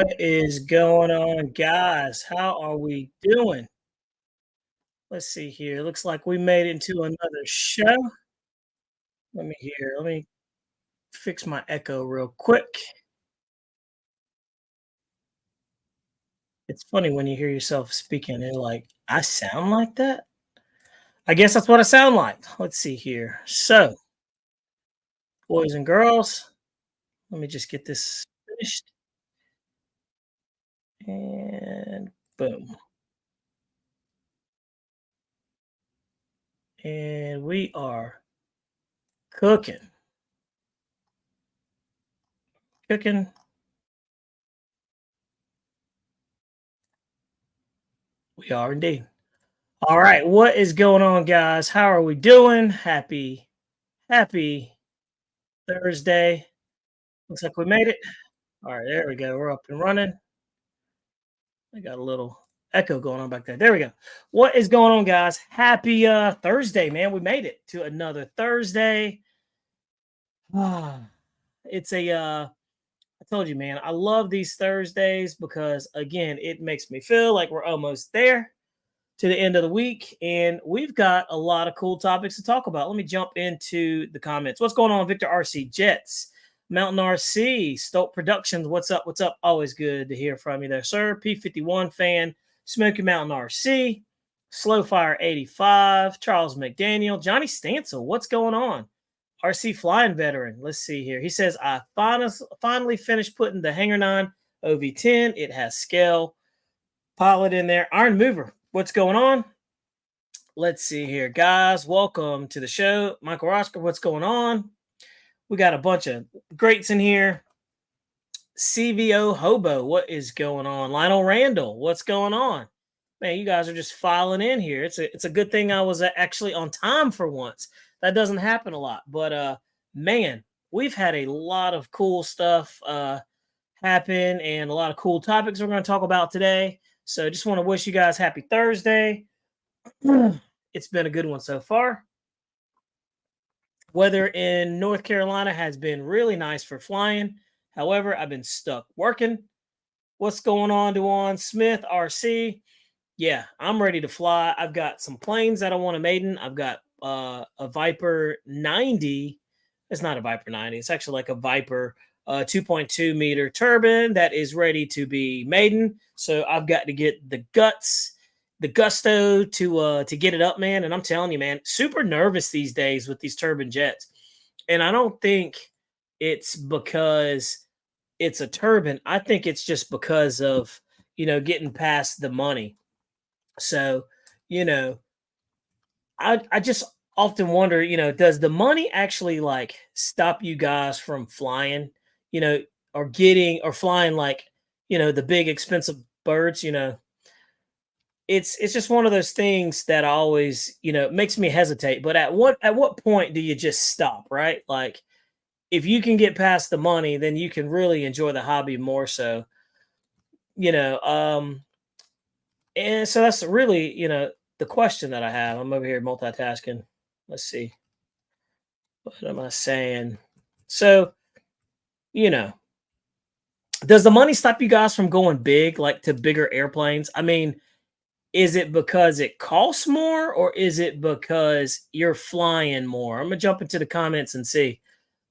What is going on, guys? How are we doing? Let's see here. Looks like we made it into another show. Let me fix my echo real quick. It's funny when you hear yourself speaking, and like, I sound like that? I guess that's what I sound like. Let's see here. So, boys and girls, let me just get this finished. And boom. And we are cooking. Cooking. We are indeed. All right, what is going on, guys? How are we doing? Happy Thursday. Looks like we made it. All right, there we go. We're up and running. I got a little echo going on back there. There we go. What is going on, guys? Happy Thursday, man. We made it to another Thursday. Ah, it's a I told you, man, I love these Thursdays because again, it makes me feel like we're almost there to the end of the week, and we've got a lot of cool topics to talk about. Let me jump into the comments. What's going on, Victor RC Jets, Mountain RC, Stolt Productions? What's up? What's up? Always good to hear from you there, sir. P51 fan, Smoky Mountain RC, Slowfire 85, Charles McDaniel, Johnny Stancil. What's going on? RC flying veteran. Let's see here. He says, I finally finished putting the Hanger 9 OV10. It has scale pilot in there. Iron Mover. What's going on? Let's see here, guys. Welcome to the show. Michael Roscoe, what's going on? We got a bunch of greats in here. CVO Hobo, what is going on? Lionel Randall, what's going on? Man, you guys are just filing in here. It's a good thing I was actually on time for once. That doesn't happen a lot. But man, we've had a lot of cool stuff happen and a lot of cool topics we're going to talk about today. So just want to wish you guys happy Thursday. It's been a good one so far. Weather in North Carolina has been really nice for flying. However, I've been stuck working. What's going on, Dewan Smith, RC? Yeah, I'm ready to fly. I've got some planes that I want to maiden. I've got a Viper 90. It's not a Viper 90. It's actually like a Viper 2.2 meter turbine that is ready to be maiden. So I've got to get the guts, the gusto to get it up, man. And I'm telling you, man, super nervous these days with these turbine jets. And I don't think it's because it's a turbine. I think it's just because of, getting past the money. So, I just often wonder, does the money actually like stop you guys from flying, or getting or flying like, the big expensive birds, it's just one of those things that always, makes me hesitate. But at what point do you just stop, right? Like if you can get past the money, then you can really enjoy the hobby more so, you know. And so that's really, the question that I have. I'm over here multitasking. Let's see. What am I saying? So, you know, does the money stop you guys from going big, like to bigger airplanes? I mean, is it because it costs more or is it because you're flying more? I'm gonna jump into the comments and see.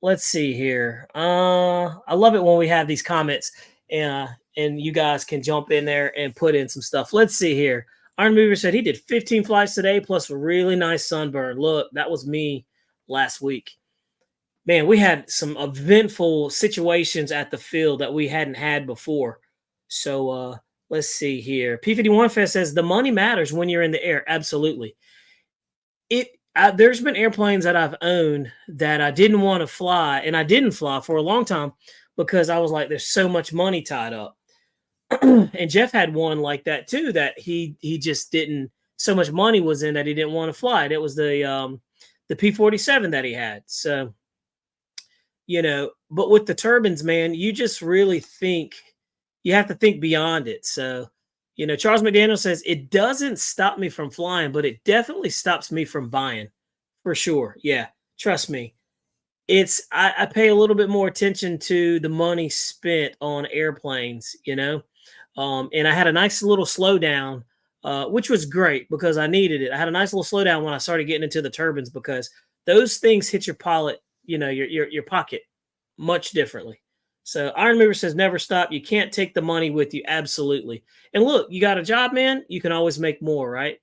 Let's see here. I love it when we have these comments and you guys can jump in there and put in some stuff. Let's see here. Iron Mover said he did 15 flights today plus a really nice sunburn. Look, that was me last week. Man, we had some eventful situations at the field that we hadn't had before. So let's see here. P51 Fest says the money matters when you're in the air. Absolutely. There's been airplanes that I've owned that I didn't want to fly, and I didn't fly for a long time because I was like, there's so much money tied up. And Jeff had one like that too, that he just didn't, so much money was in that he didn't want to fly it. It was the P-47 that he had. So, but with the turbines, man, you just really think, you have to think beyond it. So, Charles McDaniel says it doesn't stop me from flying, but it definitely stops me from buying for sure. Yeah, trust me. I pay a little bit more attention to the money spent on airplanes, and I had a nice little slowdown, which was great because I needed it. I had a nice little slowdown when I started getting into the turbines because those things hit your pilot, your pocket much differently. So Iron Mover says never stop. You can't take the money with you. Absolutely. And look, you got a job, man. You can always make more, right?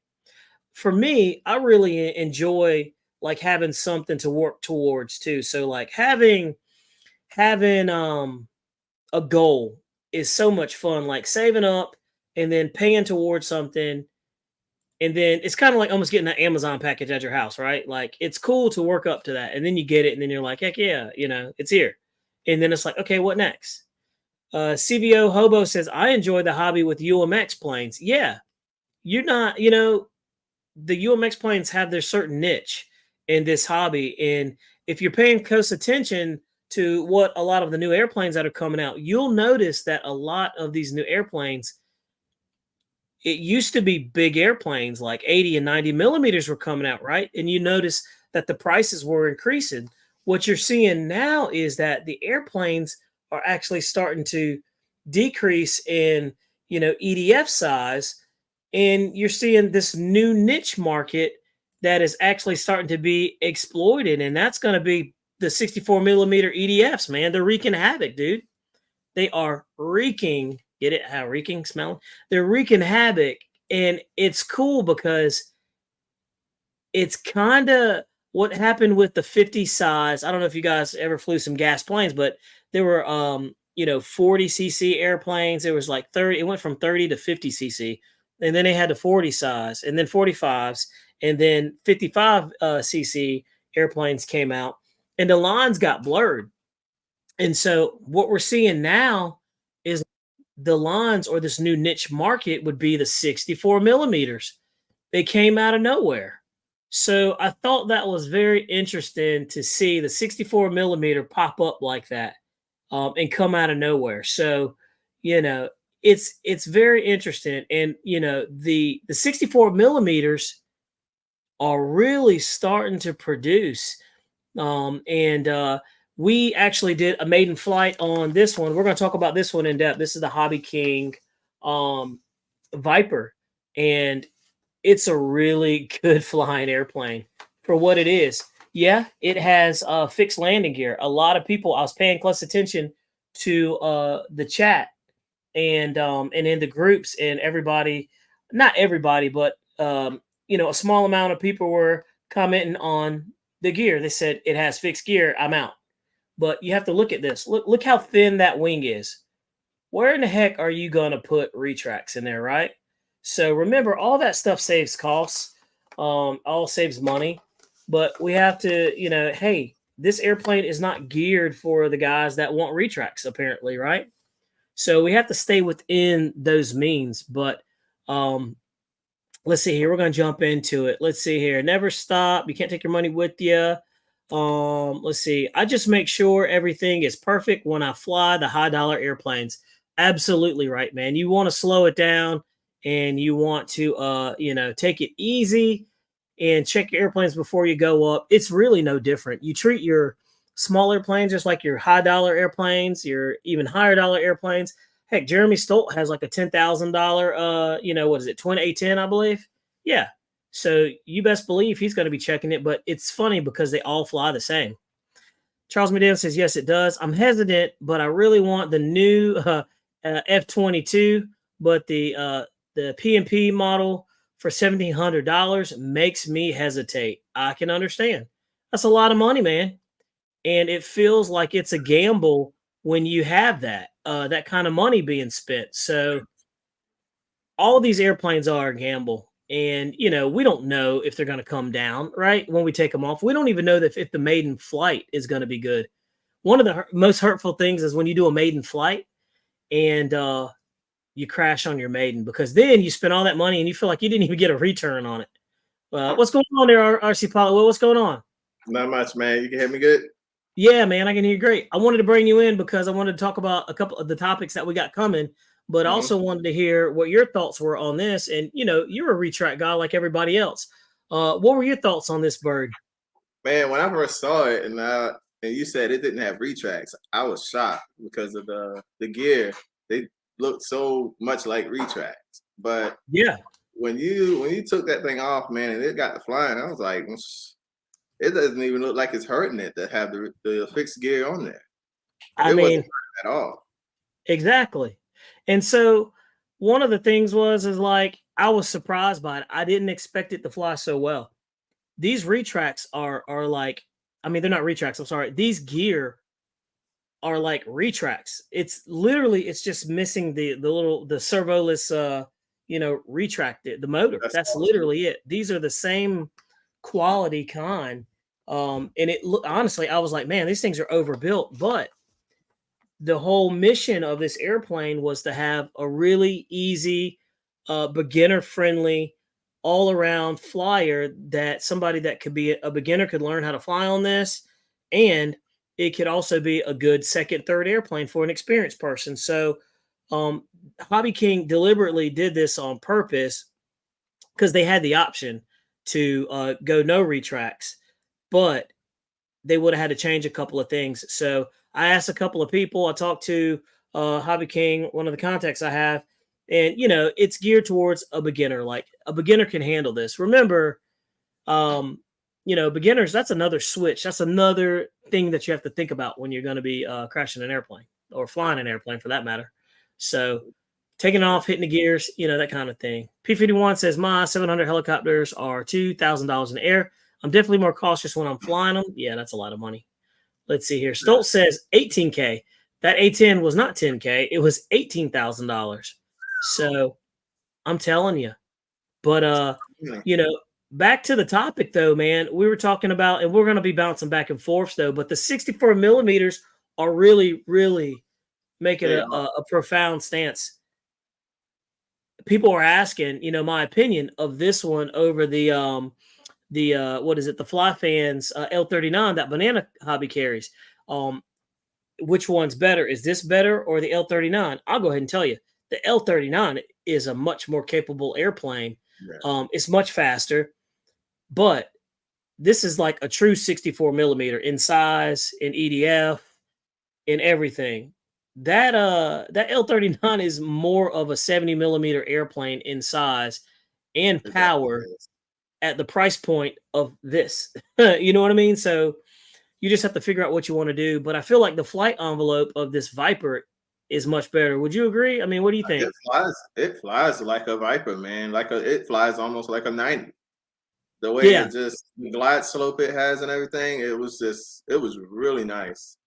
For me, I really enjoy like having something to work towards too. So like having a goal is so much fun. Like saving up and then paying towards something. And then it's kind of like almost getting an Amazon package at your house, right? Like it's cool to work up to that. And then you get it, and then you're like, heck yeah, it's here. And then it's like, okay, what next? CVO Hobo says, I enjoy the hobby with UMX planes. Yeah, you're not, the UMX planes have their certain niche in this hobby. And if you're paying close attention to what a lot of the new airplanes that are coming out, you'll notice that a lot of these new airplanes, it used to be big airplanes like 80 and 90 millimeters were coming out, right? And you notice that the prices were increasing. What you're seeing now is that the airplanes are actually starting to decrease in, EDF size, and you're seeing this new niche market that is actually starting to be exploited, and that's going to be the 64 millimeter EDFs, man. They're wreaking havoc, dude. They are wreaking, get it? How reeking smelling? They're wreaking havoc, and it's cool because it's kind of what happened with the 50 size. I don't know if you guys ever flew some gas planes, but there were 40cc airplanes. There was like 30, it went from 30 to 50cc, and then they had the 40 size, and then 45s, and then 55cc airplanes came out, and the lines got blurred. And so what we're seeing now is the lines, or this new niche market, would be the 64 millimeters. They came out of nowhere. So I thought that was very interesting to see the 64 millimeter pop up like that, and come out of nowhere. So, it's very interesting. And, the 64 millimeters are really starting to produce. And we actually did a maiden flight on this one. We're going to talk about this one in depth. This is the Hobby King Viper, and it's a really good flying airplane for what it is. Yeah, it has fixed landing gear. A lot of people, I was paying close attention to the chat and in the groups, and everybody, not everybody, but a small amount of people were commenting on the gear. They said it has fixed gear. I'm out. But you have to look at this. Look how thin that wing is. Where in the heck are you going to put retracts in there, right? So remember, all that stuff saves costs, all saves money. But we have to, hey, this airplane is not geared for the guys that want retracts, apparently, right? So we have to stay within those means. But let's see here. We're going to jump into it. Let's see here. Never stop. You can't take your money with you. Let's see. I just make sure everything is perfect when I fly the high dollar airplanes. Absolutely right, man. You want to slow it down, and you want to take it easy and check your airplanes before you go up. It's really no different. You treat your smaller planes just like your high dollar airplanes, your even higher dollar airplanes. Heck, Jeremy Stolt has like a $10,000 what is it, 20A10, I believe. Yeah. So you best believe he's going to be checking it. But it's funny because they all fly the same. Charles Medina says, yes, it does. I'm hesitant, but I really want the new F-22, but the P&P model for $1,700 makes me hesitate. I can understand. That's a lot of money, man. And it feels like it's a gamble when you have that kind of money being spent. So all these airplanes are a gamble. And, we don't know if they're going to come down, right? When we take them off, we don't even know if the maiden flight is going to be good. One of the most hurtful things is when you do a maiden flight and you crash on your maiden, because then you spend all that money and you feel like you didn't even get a return on it. What's going on there, RC Pilot? Well, what's going on? Not much, man. You can hear me good? Yeah, man, I can hear you great. I wanted to bring you in because I wanted to talk about a couple of the topics that we got coming, but also wanted to hear what your thoughts were on this. And, you're a retract guy like everybody else. What were your thoughts on this bird? Man, when I first saw it and I and you said it didn't have retracts. I was shocked because of the gear. They looked so much like retracts. But Yeah. when you took that thing off, man, and it got to flying, I was like, it doesn't even look like it's hurting it to have the fixed gear on there. I It wasn't mean, hurting at all. exactly. And so one of the things is like I was surprised by it. I didn't expect it to fly so well. These retracts are like, I mean, they're not retracts. I'm sorry. These gear are like retracts. It's literally it's just missing the servoless retracted the motor. That's That's awesome. literally it. These are the same quality kind. And honestly, I was like, man, these things are overbuilt, but the whole mission of this airplane was to have a really easy, beginner friendly, all around flyer that somebody that could be a beginner could learn how to fly on this. And it could also be a good second, third airplane for an experienced person. So, Hobby King deliberately did this on purpose because they had the option to go no retracts, but they would have had to change a couple of things. So I asked a couple of people. I talked to Hobby King, one of the contacts I have, and it's geared towards a beginner. Like a beginner can handle this. Remember, beginners. That's another switch. That's another thing that you have to think about when you're going to be crashing an airplane or flying an airplane, for that matter. So taking off, hitting the gears, that kind of thing. P51 says my 700 helicopters are $2,000 in the air. I'm definitely more cautious when I'm flying them. Yeah, that's a lot of money. Let's see here. Stoltz says 18K. That A10 was not 10K. It was $18,000. So I'm telling you. But back to the topic though, man. We were talking about, and we're going to be bouncing back and forth though. But the 64 millimeters are really, really making a profound stance. People are asking, my opinion of this one over the what is it, the Fly Fans L39 that Banana Hobby carries. Which one's better? Is this better or the L39? I'll go ahead and tell you, the L39 is a much more capable airplane. It's much faster, but this is like a true 64 millimeter in size, in EDF, in everything. That L39 is more of a 70 millimeter airplane in size and power at the price point of this. You know what I mean? So you just have to figure out what you want to do. But I feel like the flight envelope of this Viper is much better. Would you agree? I mean, what do you think? It flies like a Viper, man. It flies almost like a 90. The way it just the glide slope it has and everything, it was really nice.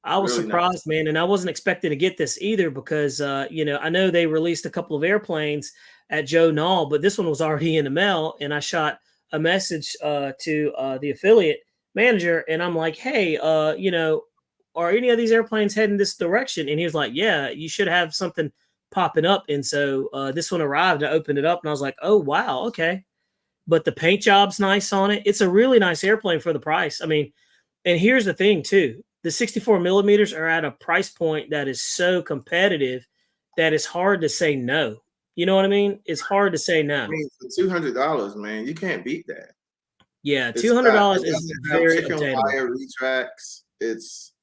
I was really surprised, man, and I wasn't expecting to get this either because I know they released a couple of airplanes at Joe Nall, but this one was already in the mail, and I shot a message to the affiliate manager, and I'm like, hey, are any of these airplanes heading this direction? And he was like, yeah, you should have something popping up. And so this one arrived, I opened it up, and I was like, oh wow, okay. But the paint job's nice on it. It's a really nice airplane for the price. I mean, and here's the thing too. The 64 millimeters are at a price point that is so competitive that it's hard to say no. You know what I mean? It's hard to say no. I mean, for $200, man, you can't beat that. Yeah, $200 is very obtainable. Retracts. It's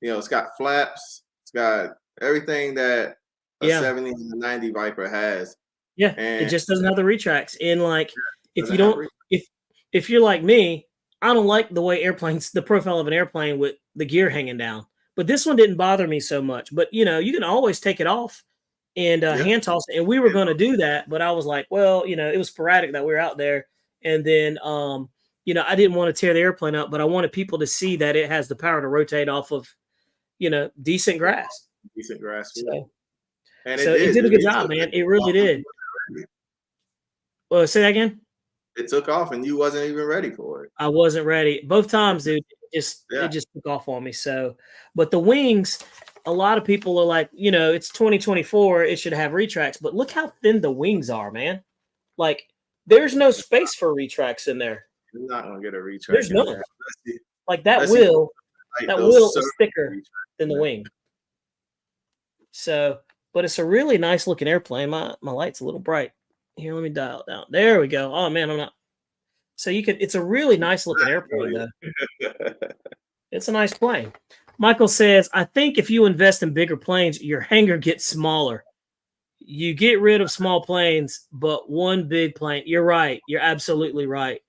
it's got flaps. It's got everything that a 70 and a 90 Viper has. Yeah, and it just doesn't have the retracts. And like, if you're like me, I don't like the way the profile of an airplane with the gear hanging down. But this one didn't bother me so much. But you can always take it off and hand toss it. And we were going to do that, but I was like, well, it was sporadic that we were out there. And then I didn't want to tear the airplane up, but I wanted people to see that it has the power to rotate off of decent grass. Decent grass. So it did a good job, man. It really did. Well, say that again. It took off and you wasn't even ready for it. I wasn't ready. Both times, dude, it just took off on me. So, but the wings, a lot of people are like, it's 2024, it should have retracts, but look how thin the wings are, man. Like, there's no space for retracts in there. You're not gonna get a retract. There's none. Like that wheel is thicker than the wing. So, but it's a really nice looking airplane. My light's a little bright. Here, let me dial it down. There we go. Oh man, I'm not. So it's a really nice looking airplane though. It's a nice plane. Michael says, I think if you invest in bigger planes, your hangar gets smaller. You get rid of small planes, but one big plane. You're right. You're absolutely right.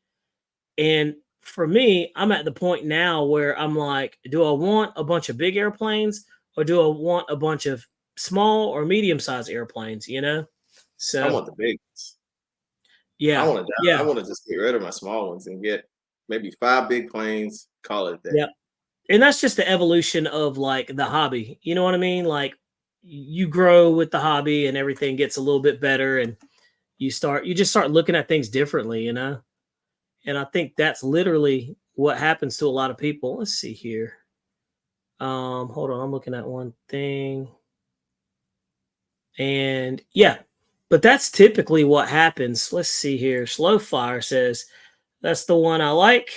And for me, I'm at the point now where I'm like, do I want a bunch of big airplanes or do I want a bunch of small or medium sized airplanes? You know? I So, want the big ones. yeah. I Yeah. want to just get rid of my small ones and get maybe 5 big planes, call it a day. Yeah. And that's just the evolution of like the hobby. You know what I mean? Like you grow with the hobby and everything gets a little bit better and you just start looking at things differently, you know? And I think that's literally what happens to a lot of people. Let's see here. Hold on, I'm looking at one thing. And yeah, but that's typically what happens. Let's see here. Slow Fire says that's the one I like.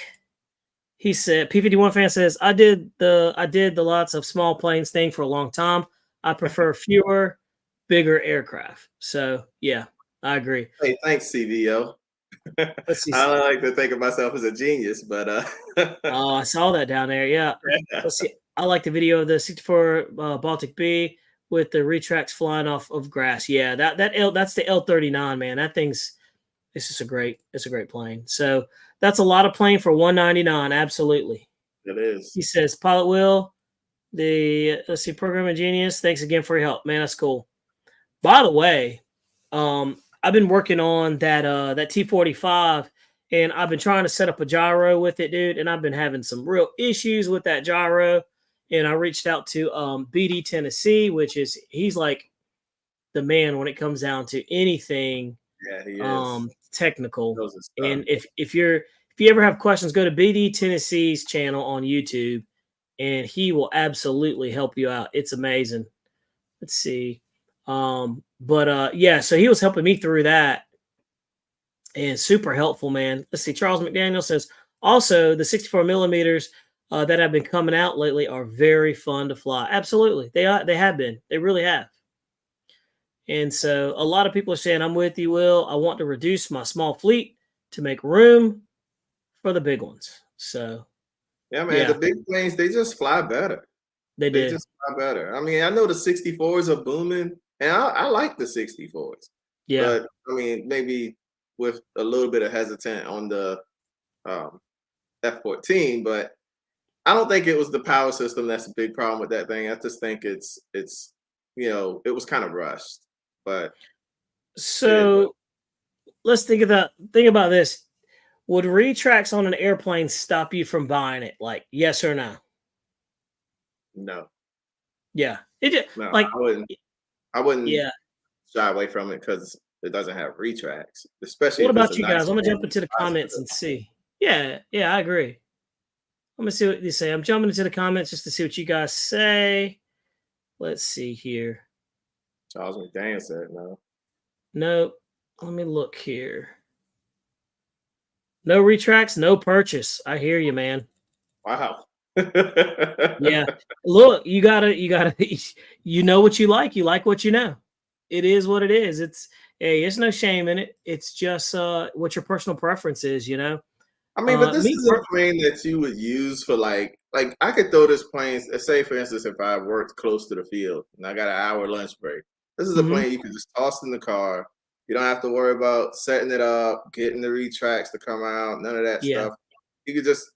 He said P51 fan says I did the lots of small planes thing for a long time. I prefer fewer, bigger aircraft. So yeah, I agree. Hey, thanks, CVO. Let's see. I don't like to think of myself as a genius, but Oh, I saw that down there. Yeah. Let's see. I like the video of the 64 Baltic B with the retracts flying off of grass. Yeah, that's the L39, man. That thing's it's a great plane. So that's a lot of plane for 199. Absolutely. it is. He says, Pilot Will, let's see, Programming Genius. Thanks again for your help, man. That's cool. By the way, I've been working on that T45, and I've been trying to set up a gyro with it, dude. And I've been having some real issues with that gyro. And I reached out to BD Tennessee, he's like the man when it comes down to anything Yeah, he is. technical. Knows his stuff. And if you ever have questions, go to BD Tennessee's channel on YouTube, and he will absolutely help you out. It's amazing. Let's see. Yeah, so he was helping me through that and super helpful, man. Let's see. Charles McDaniel says also the 64 millimeters that have been coming out lately are very fun to fly. Absolutely. They have been. They really have. And so a lot of people are saying, I'm with you, Will. I want to reduce my small fleet to make room for the big ones. So Yeah, man, yeah, the big planes, they just fly better. they They did. just fly better. I mean, I know the 64s are booming, and I like the 64s. Yeah. But I mean, maybe with a little bit of hesitant on the F-14, but I don't think it was the power system that's a big problem with that thing. I just think it's it was kind of rushed. But it is what So let's think about this. Would retracts on an airplane stop you from buying it? Like, yes or no? no, Yeah. It just no, like I wouldn't yeah. shy away from it because it doesn't have retracts, especially What if it's about a you nice guys? I'm gonna jump family into the size comments of and see. Yeah, yeah, I agree. I'm gonna see what you say. I'm jumping into the comments just to see what you guys say. Let's see here. Charles McDaniel said no. No, let me look here. No retracts, no purchase. I hear you, man. Wow. Yeah. Look, you gotta you know what you like. You like what you know. It is what it is. There's no shame in it. It's just what your personal preference is, you know. I mean, but this Me is a plane that you would use for like I could throw this plane. Say, for instance, if I worked close to the field and I got an hour lunch break, this is a Mhm. plane you can just toss in the car. You don't have to worry about setting it up, getting the retracts to come out, none of that Yeah. stuff. You could just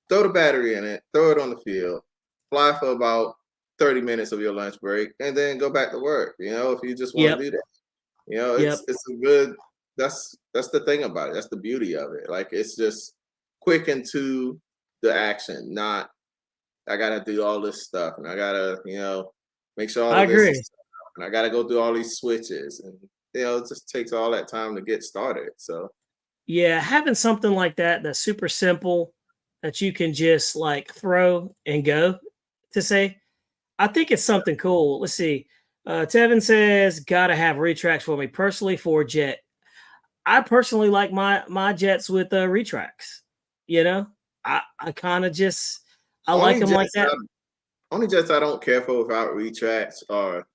throw the battery in it, throw it on the field, fly for about 30 minutes of your lunch break, and then go back to work. If you just want Yep. to do that. Yep. It's a good. That's the thing about it. That's the beauty of it. Like it's just quick into the action. Not I gotta do all this stuff, and I gotta make sure all I of this is agree. set up, and I gotta go through all these switches, and it just takes all that time to get started. So Yeah, having something like that that's super simple that you can just like throw and go to say, I think it's something cool. Let's see. Tevin says, gotta have retracts for me personally for jet. I personally like my jets with retracts. You know, I kind of just I like only them like jets that. only jets I don't care for without retracts are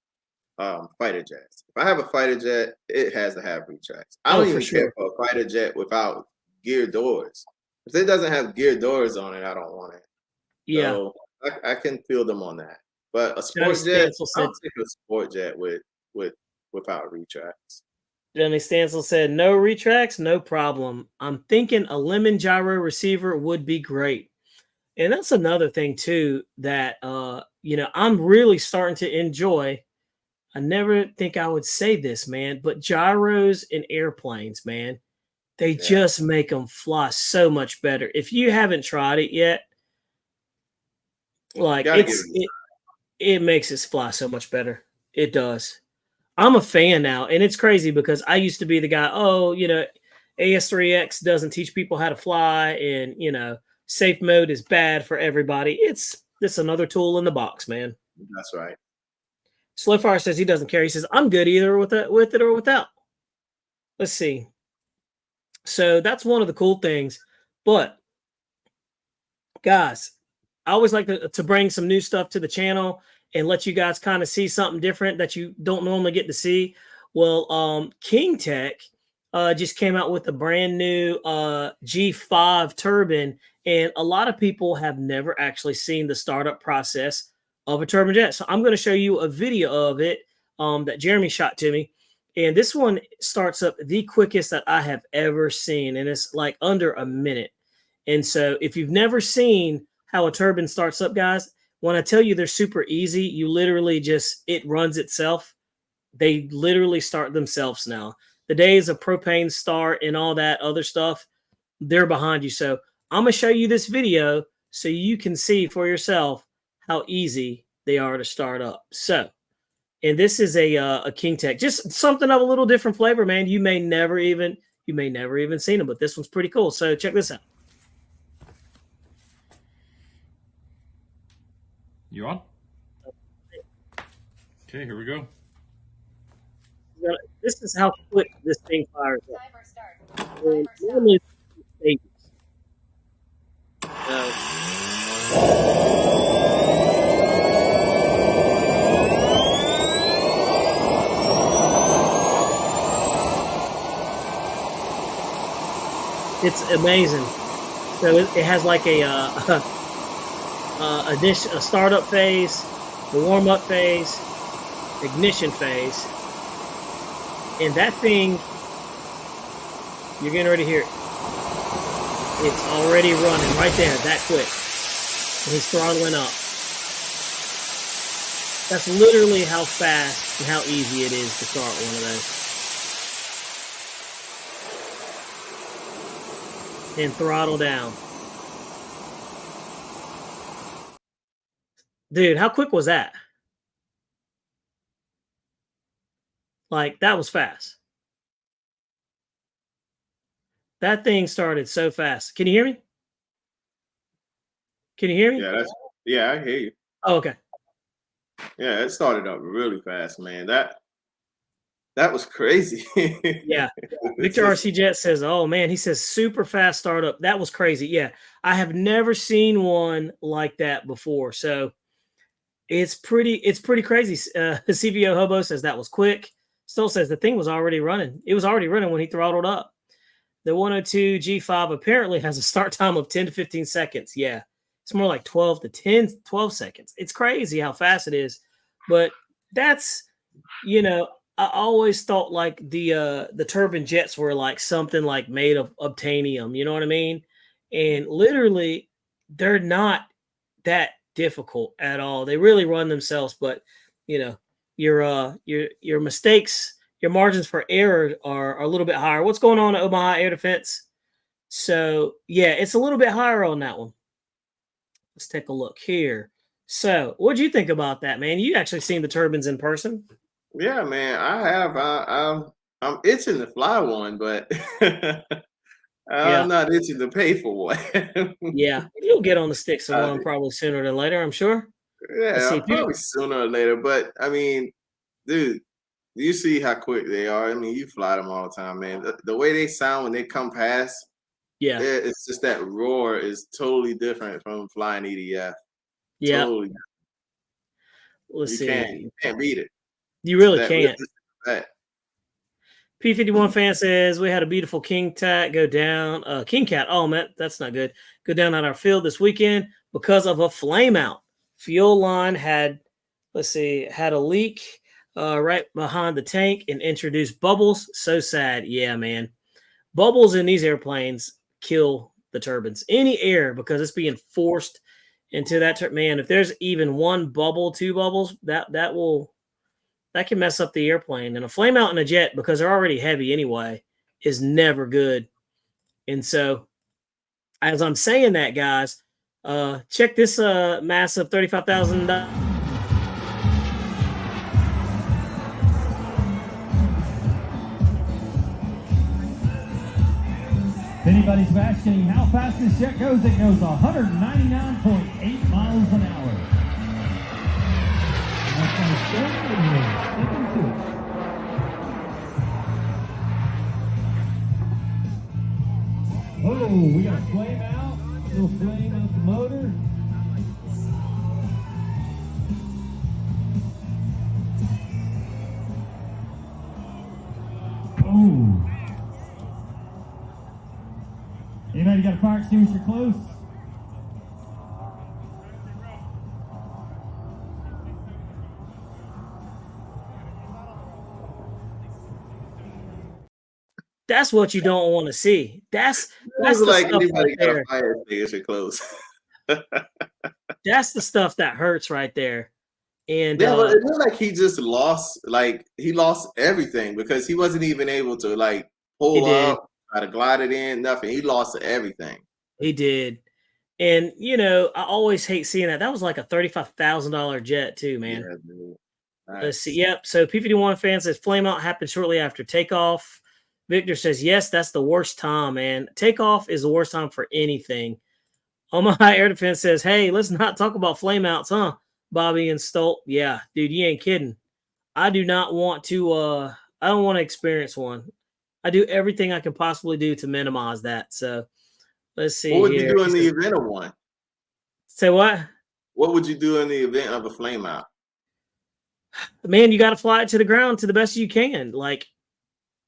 fighter jets. If I have a fighter jet, it has to have retracts. I Oh, don't for even care sure. for a fighter jet without gear doors. If it doesn't have gear doors on it, I don't want it. Yeah. So I can feel them on that. But a Johnny sport jet, Stansel said I'll take a sport jet with without retracts. Johnny Stansel said, no retracts, no problem. I'm thinking a lemon gyro receiver would be great. And that's another thing too that I'm really starting to enjoy. I never think I would say this, man, but gyros in airplanes, man, they Yeah. just make them fly so much better. If you haven't tried it yet, like Gotta give it it makes it fly so much better. It does. I'm a fan now, and it's crazy because I used to be the guy, oh, AS3X doesn't teach people how to fly, and safe mode is bad for everybody. It's just another tool in the box, man. That's right. Slowfire says he doesn't care. He says, I'm good either with it or without. Let's see. So that's one of the cool things. But guys, I always like to bring some new stuff to the channel and let you guys kind of see something different that you don't normally get to see. Well, King Tech just came out with a brand new G5 turbine, and a lot of people have never actually seen the startup process of a turbine jet. So I'm going to show you a video of it that Jeremy shot to me. And this one starts up the quickest that I have ever seen, and it's like under a minute. And so if you've never seen how a turbine starts up, guys, when I tell you they're super easy, you literally it runs itself. They literally start themselves now. The days of propane start and all that other stuff, they're behind you. So I'm going to show you this video so you can see for yourself how easy they are to start up. So, and this is a King Tech, just something of a little different flavor, man. You may never even seen them, but this one's pretty cool. So check this out. You on? Okay, here we go. This is how quick this thing fires up. And normally it's amazing. So it has like a startup phase, the warm up phase, ignition phase, and that thing, you're getting ready to hear it. It's already running right there, that quick. And he's throttling up. That's literally how fast and how easy it is to start one of those. And throttle down. Dude, how quick was that? Like, that was fast. That thing started so fast. Can you hear me? Can you hear me? Yeah, I hear you. Oh, okay. Yeah, it started up really fast, man. That was crazy. Yeah. Victor RC Jet says, oh man, he says super fast startup. That was crazy. Yeah. I have never seen one like that before. So it's pretty crazy. CVO Hobo says that was quick. Still says the thing was already running. It was already running when he throttled up. The 102 G5 apparently has a start time of 10 to 15 seconds. Yeah. It's more like 12 seconds. It's crazy how fast it is. But that's, I always thought like the turbine jets were like something like made of obtanium, you know what I mean? And literally they're not that difficult at all. They really run themselves, but your mistakes, your margins for error are a little bit higher. What's going on at Omaha Air Defense? So yeah, it's a little bit higher on that one. Let's take a look here. So what do you think about that, man? You actually seen the turbines in person? Yeah, man, I have. I'm itching to fly one, but I'm not itching to pay for one. Yeah, you'll get on the sticks of one probably sooner than later, I'm sure. Yeah, probably sooner or later. But I mean, dude, you see how quick they are. I mean, you fly them all the time, man. The way they sound when they come past, yeah, it's just that roar is totally different from flying EDF. Yeah. Totally. Let's see. You can't beat it. You really can't. P51 fan says we had a beautiful king cat go down. King cat. Oh man, that's not good. Go down at our field this weekend because of a flame out. Fuel line had, let's see, had a leak right behind the tank and introduced bubbles. So sad. Yeah, man. Bubbles in these airplanes kill the turbines. Any air, because it's being forced into that man. If there's even one bubble, two bubbles, that can mess up the airplane. And a flame out in a jet, because they're already heavy anyway, is never good. And so, as I'm saying that, guys, check this massive $35,000. If anybody's asking how fast this jet goes, it goes 199.8 miles an hour. That's going to stay here. Stick into it. Oh, we got a flame out. Little flame out the motor. Oh. Anybody got a fire extinguisher close? That's what you don't want to see. That's the like stuff anybody right got there. a fire extinguisher close. That's the stuff that hurts right there. And yeah, but it looked like he just lost, he lost everything because he wasn't even able to pull up, try to glide it in, nothing. He lost everything. He did. And I always hate seeing that. That was like a $35,000 jet too, man. Yeah, dude. Nice. Let's see. Yep. So P51 fan says flame out happened shortly after takeoff. Victor says, yes, that's the worst time, man. Takeoff is the worst time for anything. My Air Defense says, hey, let's not talk about flame outs, huh? Bobby and Stolt. Yeah, dude, you ain't kidding. I do not want to I don't want to experience one. I do everything I can possibly do to minimize that. So let's see. What would here. you do in the event of one? Say what? What would you do in the event of a flame out? Man, you got to fly it to the ground to the best you can. Like,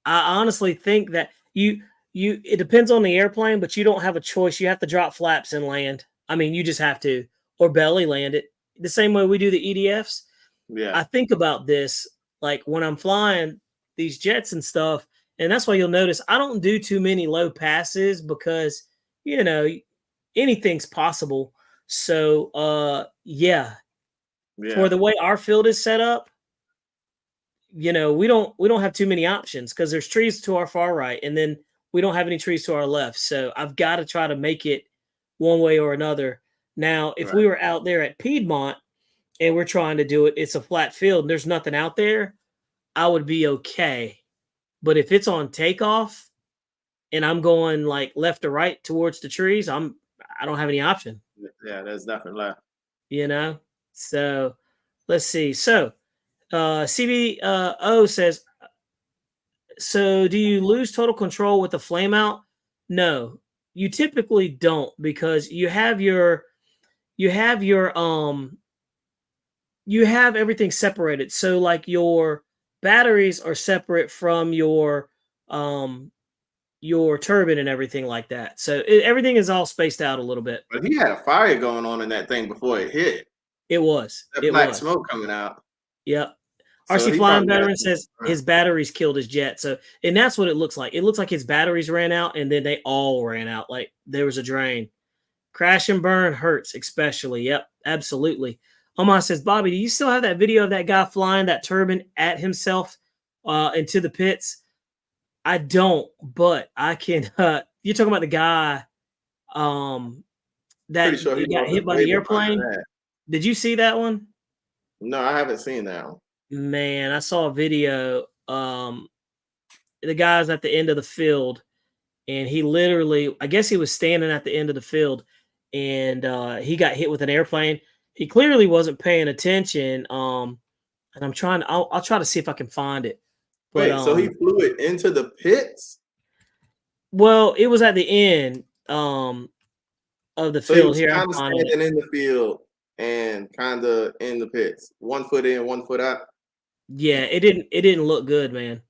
I honestly think that it depends on the airplane, but you don't have a choice. You have to drop flaps and land. I mean, you just have to, or belly land it the same way we do the EDFs. Yeah. I think about this like when I'm flying these jets and stuff, and that's why you'll notice I don't do too many low passes because anything's possible. So yeah. For the way our field is set up, we don't have too many options because there's trees to our far right, and then we don't have any trees to our left. So I've got to try to make it one way or another. Now, if we were out there at Piedmont and we're trying to do it, it's a flat field and there's nothing out there, I would be okay. But if it's on takeoff and I'm going like left to right towards the trees, I don't have any option. Yeah, there's nothing left. So let's see. So CBO says, so do you lose total control with the flame out? No, you typically don't, because you have everything separated. So like your batteries are separate from your turbine and everything like that. So everything is all spaced out a little bit. But he had a fire going on in that thing before it hit. It was. That black smoke coming out. Yep. So RC Flying Veteran says his batteries killed his jet. So, and that's what it looks like. It looks like his batteries ran out and then they all ran out. Like there was a drain. Crash and burn hurts, especially. Yep, absolutely. Omar says, Bobby, do you still have that video of that guy flying that turbine at himself into the pits? I don't, but I can. You're talking about the guy that sure he got hit by the airplane. Did you see that one? No, I haven't seen that one. Man, I saw a video. The guy's at the end of the field, and he literally, I guess he was standing at the end of the field, and he got hit with an airplane. He clearly wasn't paying attention. And I'm trying. I'll try to see if I can find it. But, wait, so he flew it into the pits? Well, it was at the end of the field. He was Here, kind of standing in the field and kind of in the pits, 1 foot in, 1 foot out. Yeah, it didn't look good, man.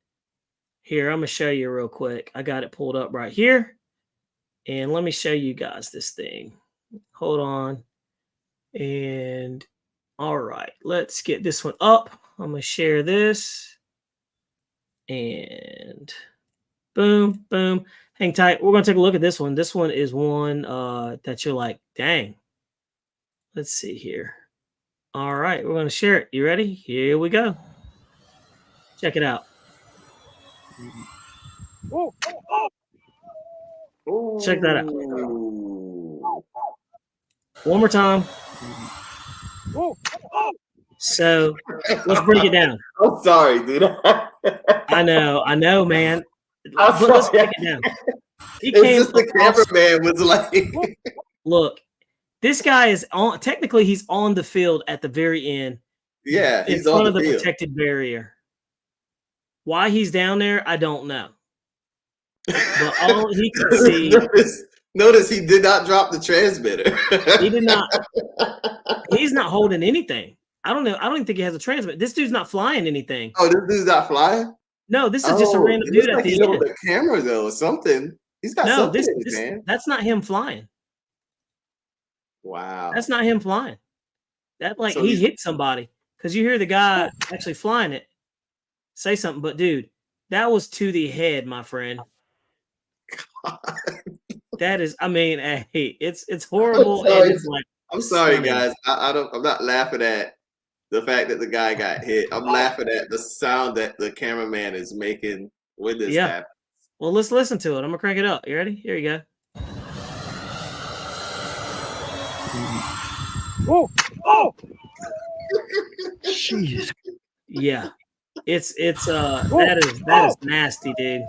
Here, I'm gonna show you real quick. I got it pulled up right here, and let me show you guys this thing. Hold on, and all right, let's get this one up. I'm gonna share this, and boom, boom. Hang tight. We're gonna take a look at this one. This one is one that you're like, dang. Let's see here. All right, we're gonna share it. You ready? Here we go. Check it out. Check that out. Ooh. One more time. So let's break it down. I'm sorry, dude. I know, man. I'm But let's sorry. break it down. He It's came just the across- cameraman was like, Look, this guy is on. Technically, he's on the field at the very end. yeah, In he's front on of the the field. protected barrier. Why he's down there, I don't know. But all he can see, notice he did not drop the transmitter. he did not. He's not holding anything. I don't know. I don't even think he has a transmitter. This dude's not flying anything. Oh, this dude's not flying? No, this is just a random it dude looks at like the he's end. on the camera though, or something. He's got No, something in his hand. that's not him flying. Wow. That's not him flying. That like So he he's- hit somebody because you hear the guy actually flying it say something. But dude, that was to the head, my friend. That is, I mean, hey, it's horrible. sorry. And it's like, I'm sorry, stunning. guys. I'm not laughing at the fact that the guy got hit. I'm laughing at the sound that the cameraman is making when this Yeah. happens. Well, let's listen to it. I'm gonna crank it up. You ready? Here you go. Jeez. Yeah, it's that is nasty, dude.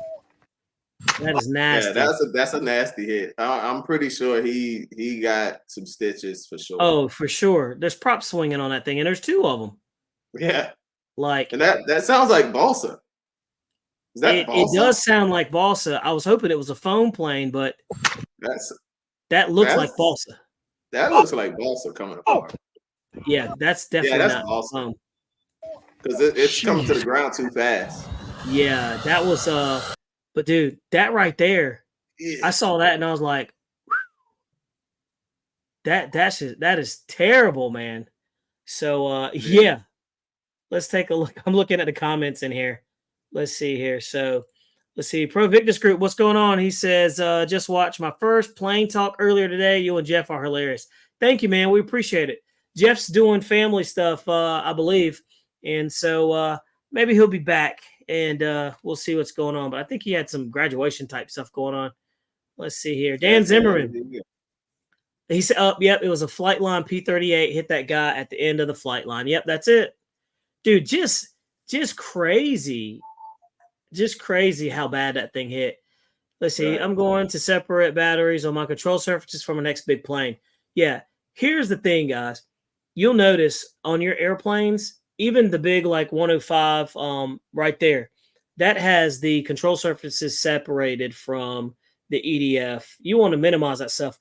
That is nasty. Yeah, that's a nasty hit. I'm pretty sure he got some stitches for sure. Oh, for sure. There's prop swinging on that thing, and there's two of them. Yeah, Like, and that sounds like balsa. Is that it balsa? does sound like balsa. I was hoping it was a foam plane, but that looks like that's- balsa. That looks like balsa coming apart Yeah, that's definitely that's not balsa. foam. because it's coming to the ground too fast. Yeah, that was but dude, that right there, Yeah. I saw that and I was like, that is terrible, man. So yeah. Let's take a look. I'm looking at the comments in here. Let's see here. So let's see. Pro Victus Group, what's going on? He says, just watched my first plane talk earlier today. You and Jeff are hilarious. Thank you, man. We appreciate it. Jeff's doing family stuff, I believe. And so maybe he'll be back and we'll see what's going on. But I think he had some graduation type stuff going on. Let's see here. Dan Zimmerman. He said, yep, it was a flight line P-38. Hit that guy at the end of the flight line. Yep, that's it. Dude, just crazy. Just crazy how bad that thing hit. Let's see. Right. I'm going to separate batteries on my control surfaces from the next big plane. Yeah. Here's the thing, guys. You'll notice on your airplanes, even the big like 105 right there, that has the control surfaces separated from the EDF. You want to minimize that stuff.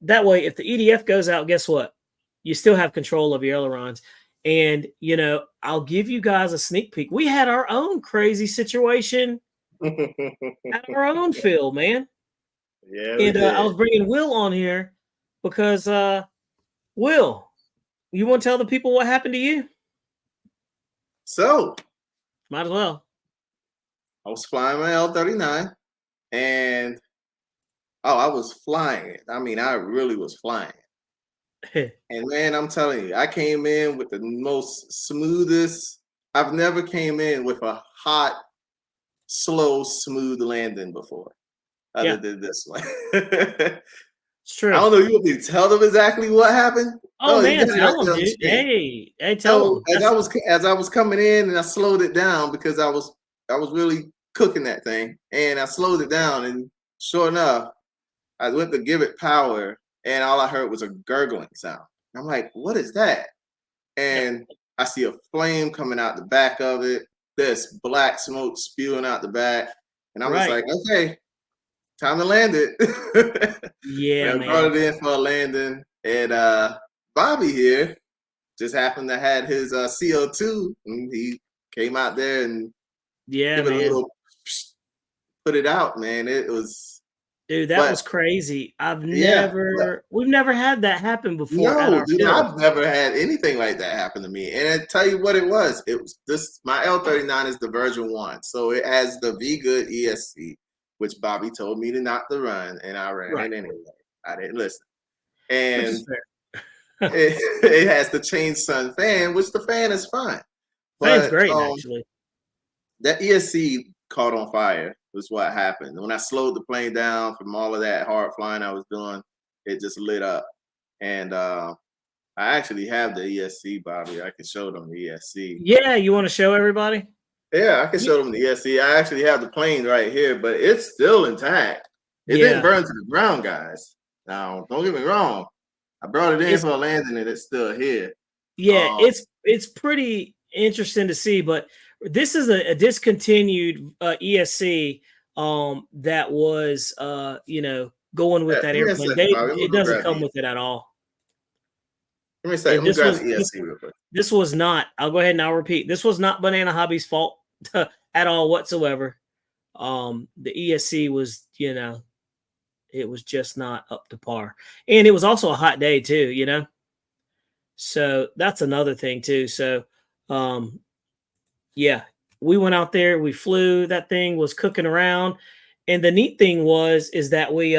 That way, if the EDF goes out, guess what? You still have control of your ailerons. And, you know, I'll give you guys a sneak peek. We had our own crazy situation at our own field, man. Yeah, And I was bringing Will on here because, Will, you want to tell the people what happened to you? So Might as well. I was flying my L-39 and I was flying it. I mean, I really was flying it. And man, I'm telling you, I came in with the most smoothest. I've never came in with a hot, slow, smooth landing before, other than this one. It's true. I don't know. You want me to tell them exactly what happened? Oh, you man, gotta tell them, understand. dude. Hey, tell them. As I was coming in, and I slowed it down because I was really cooking that thing, and I slowed it down, and sure enough, I went to give it power, and all I heard was a gurgling sound. I'm like, what is that? And I see a flame coming out the back of it. There's black smoke spewing out the back. And I was like, okay, time to land it. Yeah, I man. brought it in for a landing. And Bobby here just happened to have his CO2. And he came out there and Yeah, gave it man. a little put it out, man. It was, Dude, that was crazy. yeah, We've never had that happen before at no, our dude, field. I've never had anything like that happen to me. And I tell you what it was. It was this. My L39 is the version 1, so it has the V Good ESC, which Bobby told me not to run, and I ran it anyway. I didn't listen, Which and is fair. it has the change sun fan, which the fan is fine. Fan's But great, actually. that ESC caught on fire was what happened. When I slowed the plane down from all of that hard flying I was doing, it just lit up. And I actually have the ESC, Bobby. I can show them the ESC. Yeah, you want to show everybody? Yeah, I can show them the ESC. I actually have the plane right here, but it's still intact. It didn't burn to the ground, guys. Now, don't get me wrong. I brought it in for a landing, and it's still here. Yeah, it's pretty interesting to see, but this is a discontinued ESC that was going with that airplane. It doesn't come with it at all. Let me say, let me grab the ESC real quick. This was not, I'll go ahead and I'll repeat, this was not Banana Hobby's fault at all whatsoever. The ESC was, it was just not up to par. And it was also a hot day too, So that's another thing too. So, yeah, we went out there, we flew, that thing was cooking around. And the neat thing is that we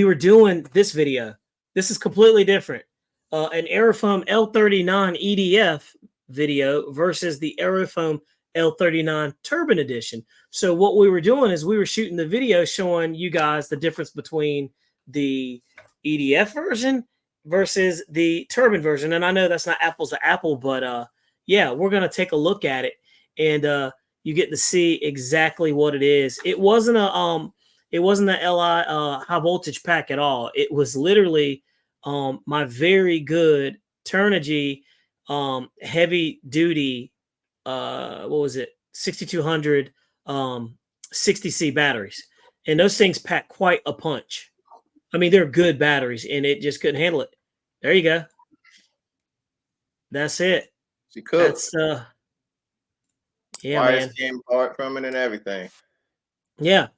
were doing this video. This is completely different. An Aerofoam L39 EDF video versus the Aerofoam L39 Turbine Edition. So what we were doing is we were shooting the video showing you guys the difference between the EDF version versus the turbine version. And I know that's not apples to apple, but yeah, we're going to take a look at it, and you get to see exactly what it is. It wasn't a LI high voltage pack at all. It was literally my very good Turnigy heavy duty, what was it, 6200 60C batteries, and those things pack quite a punch. I mean, they're good batteries, and it just couldn't handle it. There you go. That's it. She cooked. That's yeah, wires man. came apart from it and everything. Yeah,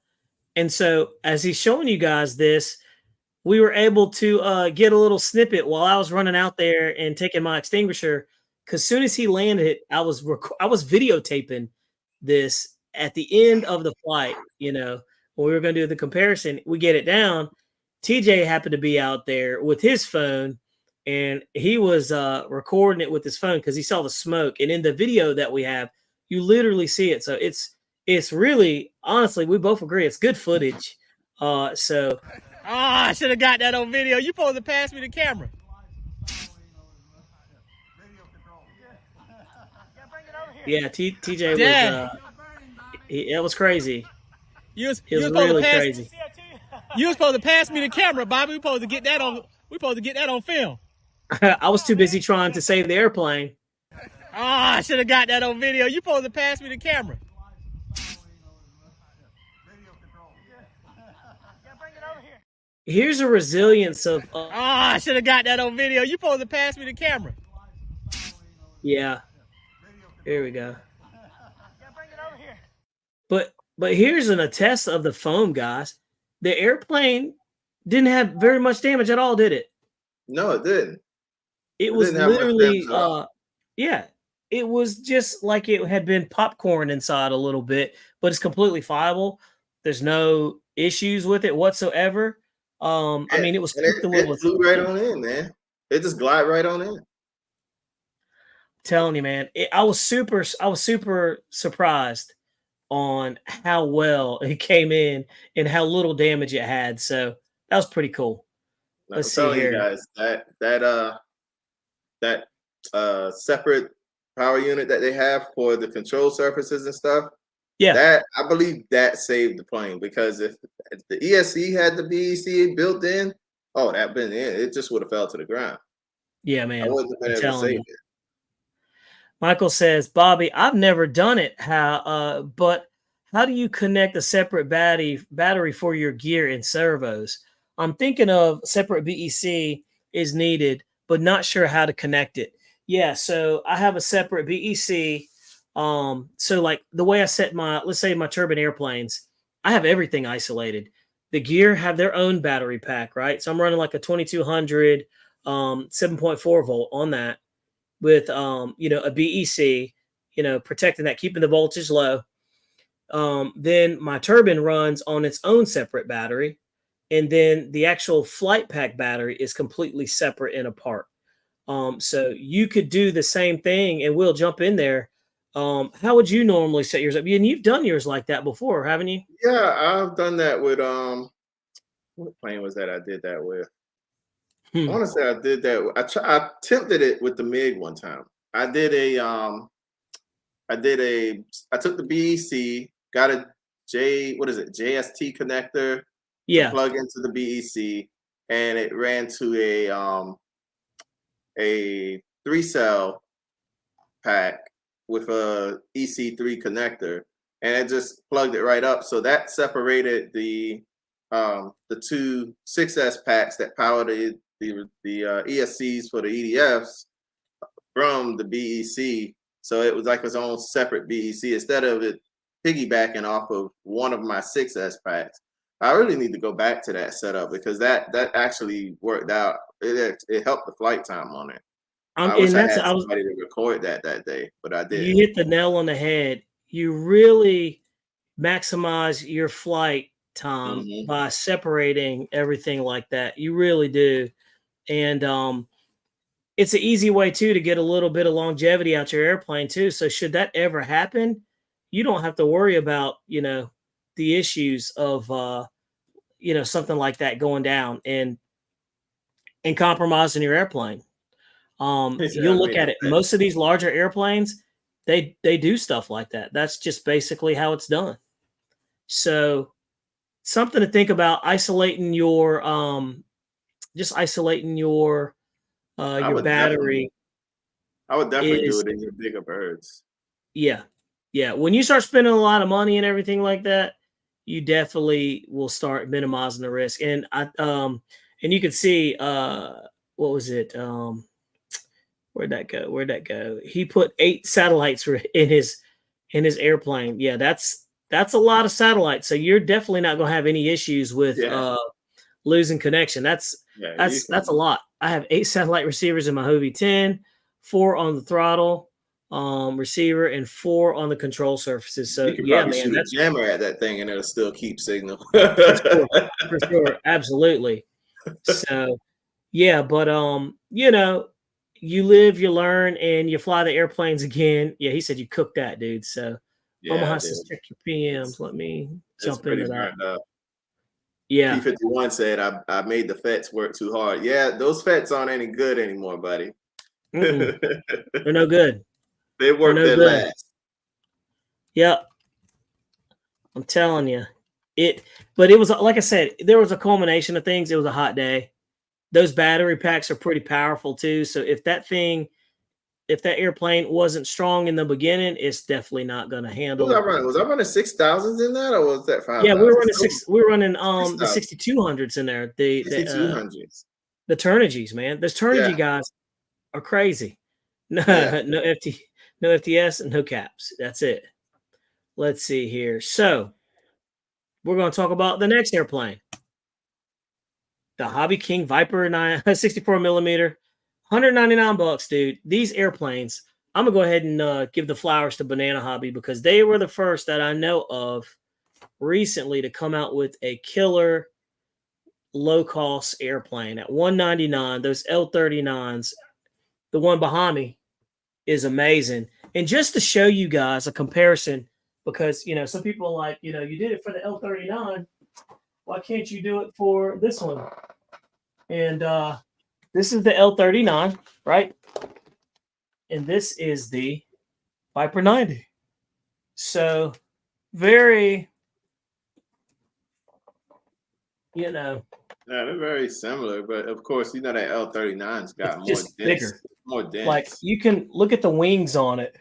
and so as he's showing you guys this, we were able to get a little snippet while I was running out there and taking my extinguisher. Because as soon as he landed, I was videotaping this at the end of the flight. When we were going to do the comparison, we get it down. TJ happened to be out there with his phone, and he was recording it with his phone because he saw the smoke. And in the video that we have, you literally see it. So it's really, honestly, we both agree it's good footage. So. I should have got that on video. You supposed to pass me the camera. Yeah, TJ was it was crazy. It was really crazy. You were supposed to pass me the camera, Bobby. We supposed to get that on film. I was too busy trying to save the airplane. I should have got that on video. You supposed to pass me the camera. Here's a resilience of I should have got that on video. You supposed to pass me the camera. Yeah. Here we go. But here's an attest of the foam, guys. The airplane didn't have very much damage at all, did it? No, it didn't. It was literally yeah. It was just like it had been popcorn inside a little bit, but it's completely fiable. There's no issues with it whatsoever. I mean, it was cooked a little. It flew right on in, man. It just glide right on in. Telling you, man, I was super surprised on how well it came in and how little damage it had. So that was pretty cool. Let's see here, guys. That separate power unit that they have for the control surfaces and stuff. Yeah, that I believe that saved the plane, because if the ESC had the BEC built in, it just would have fell to the ground. Yeah, man. I wouldn't have been able to save it. Michael says, Bobby, I've never done it. But how do you connect a separate battery for your gear and servos? I'm thinking of separate BEC is needed, but not sure how to connect it. Yeah, so I have a separate BEC So like the way I set let's say my turbine airplanes, I have everything isolated. The gear have their own battery pack, right? So I'm running like a 2200 7.4 volt on that with a BEC, protecting that, keeping the voltage low. Then my turbine runs on its own separate battery, and then the actual flight pack battery is completely separate and apart. So you could do the same thing, and we'll jump in there. How would you normally set yours up? And you've done yours like that before, haven't you? Yeah, I've done that with what plane was that I did that with? I want to say I did that. I attempted it with the MiG one time. I took the BEC, got a JST connector to Yeah. plug into the BEC, and it ran to a 3-cell pack with a EC3 connector, and it just plugged it right up. So that separated the two 6S packs that power the ESCs for the EDFs from the BEC. So it was like its own separate BEC instead of it piggybacking off of one of my 6S packs. I really need to go back to that setup because that actually worked out. It helped the flight time on it. I wish And I had somebody to record that day, but I didn't. You hit the nail on the head. You really maximize your flight time by separating everything like that. You really do. And it's an easy way too to get a little bit of longevity out your airplane too. So should that ever happen, you don't have to worry about, the issues of something like that going down and compromising your airplane. You'll look at it. Most of these larger airplanes, they do stuff like that. That's just basically how it's done. So something to think about, isolating your battery. I would definitely do it in your bigger birds. Yeah. Yeah. When you start spending a lot of money and everything like that, you definitely will start minimizing the risk. And and you can see what was it? Where'd that go? He put 8 satellites in his airplane. Yeah, that's a lot of satellites. So you're definitely not going to have any issues with losing connection. That's a lot. I have 8 satellite receivers in my Hobie 10, 4 on the throttle receiver, and 4 on the control surfaces. So you can probably shoot a jammer at that thing and it'll still keep signal. for sure, absolutely. So yeah, but you live, you learn, and you fly the airplanes again. Yeah, he said you cooked that, dude. So Omaha says check your PMs. Let me jump into that. Yeah. P51 said I made the FETs work too hard. Yeah, those FETs aren't any good anymore, buddy. They're no good. They work their last. Yep. I'm telling you. But it was, like I said, there was a culmination of things. It was a hot day. Those battery packs are pretty powerful too. So if that airplane wasn't strong in the beginning, it's definitely not going to handle. Was I running 6,000s in that, or was that 5,000? Yeah, we were running the 6,200s in there. The 6,200s. The Turnigies, man. Those Turnigy guys are crazy. No FTS and no caps. That's it. Let's see here. So we're going to talk about the next airplane. The Hobby King Viper 64 millimeter, $199, dude. These airplanes, I'm gonna go ahead and give the flowers to Banana Hobby because they were the first that I know of recently to come out with a killer low-cost airplane at $199. Those L39s, the one behind me, is amazing. And just to show you guys a comparison, because some people are like, you did it for the L39. Why can't you do it for this one? And this is the L39, right? And this is the Viper 90. So very, Yeah, they're very similar, but of course, that L39's got more dense, bigger. More dense. Like you can look at the wings on it.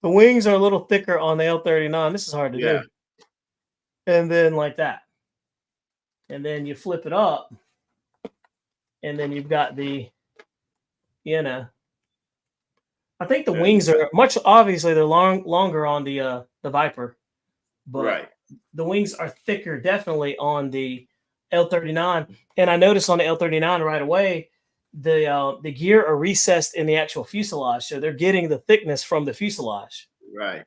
The wings are a little thicker on the L39. This is hard to do. And then like that. And then you flip it up. And then you've got the, I I think the wings are much obviously they're longer on the Viper, but Right. the wings are thicker definitely on the L39. And I noticed on the L39 right away the gear are recessed in the actual fuselage, so they're getting the thickness from the fuselage. Right.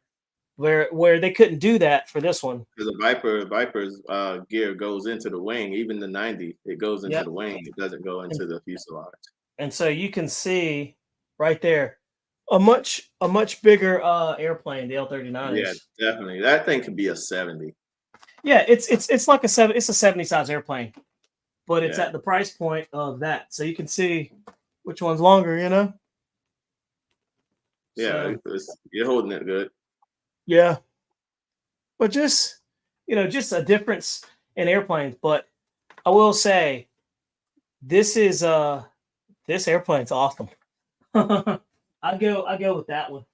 Where they couldn't do that for this one. Because the Viper's gear goes into the wing, even the 90, it goes into the wing. It doesn't go into the fuselage. And so you can see right there a much bigger airplane, the L39 Yeah, is. definitely. That thing could be a 70. Yeah, it's like a 70 size airplane, but it's at the price point of that. So you can see which one's longer, you know? Yeah, so, you're holding it good. Yeah. But just, just a difference in airplanes. But I will say this airplane's awesome. I go with that one.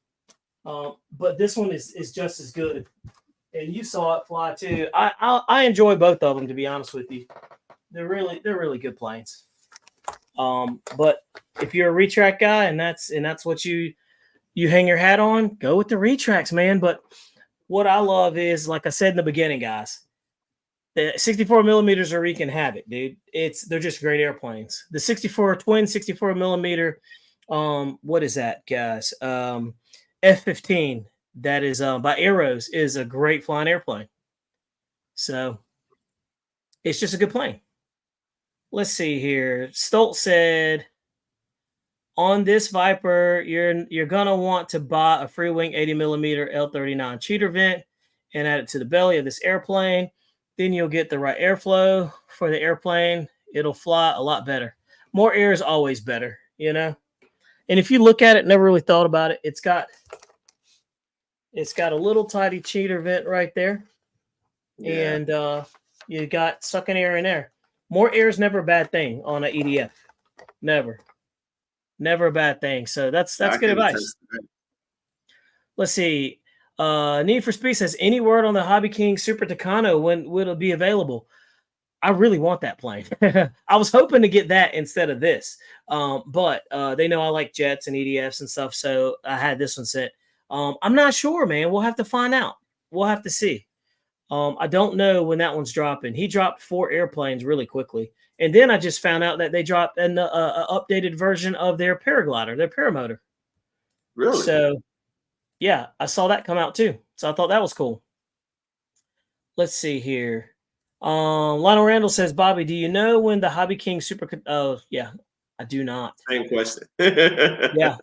But this one is just as good. And you saw it fly too. I enjoy both of them, to be honest with you. They're really good planes. But if you're a retract guy and that's what you hang your hat on, go with the retracts, man. But what I love is, like I said in the beginning, guys, the 64 millimeters are wreaking havoc, dude. They're just great airplanes. The 64 millimeter, what is that, guys? F-15 that is by Arrows is a great flying airplane. So it's just a good plane. Let's see here. Stoltz said, on this Viper, you're gonna want to buy a free wing 80 millimeter L39 cheater vent and add it to the belly of this airplane. Then you'll get the right airflow for the airplane. It'll fly a lot better. More air is always better, you know. And if you look at it, never really thought about it. It's got a little tiny cheater vent right there, and you got sucking air in there. More air is never a bad thing on an EDF. Never a bad thing. So that's good advice. Let's see. Need for Speed says, any word on the Hobby King Super Tucano? When will it be available? I really want that plane. I was hoping to get that instead of this. But they know I like jets and EDFs and stuff, so I had this one sent. I'm not sure, man. We'll have to find out. We'll have to see. I don't know when that one's dropping. He dropped 4 airplanes really quickly. And then I just found out that they dropped an updated version of their paraglider, their paramotor. Really? So, yeah, I saw that come out too. So I thought that was cool. Let's see here. Lionel Randall says, Bobby, do you know when the Hobby King Super... Oh, yeah, I do not. Same question. Yeah.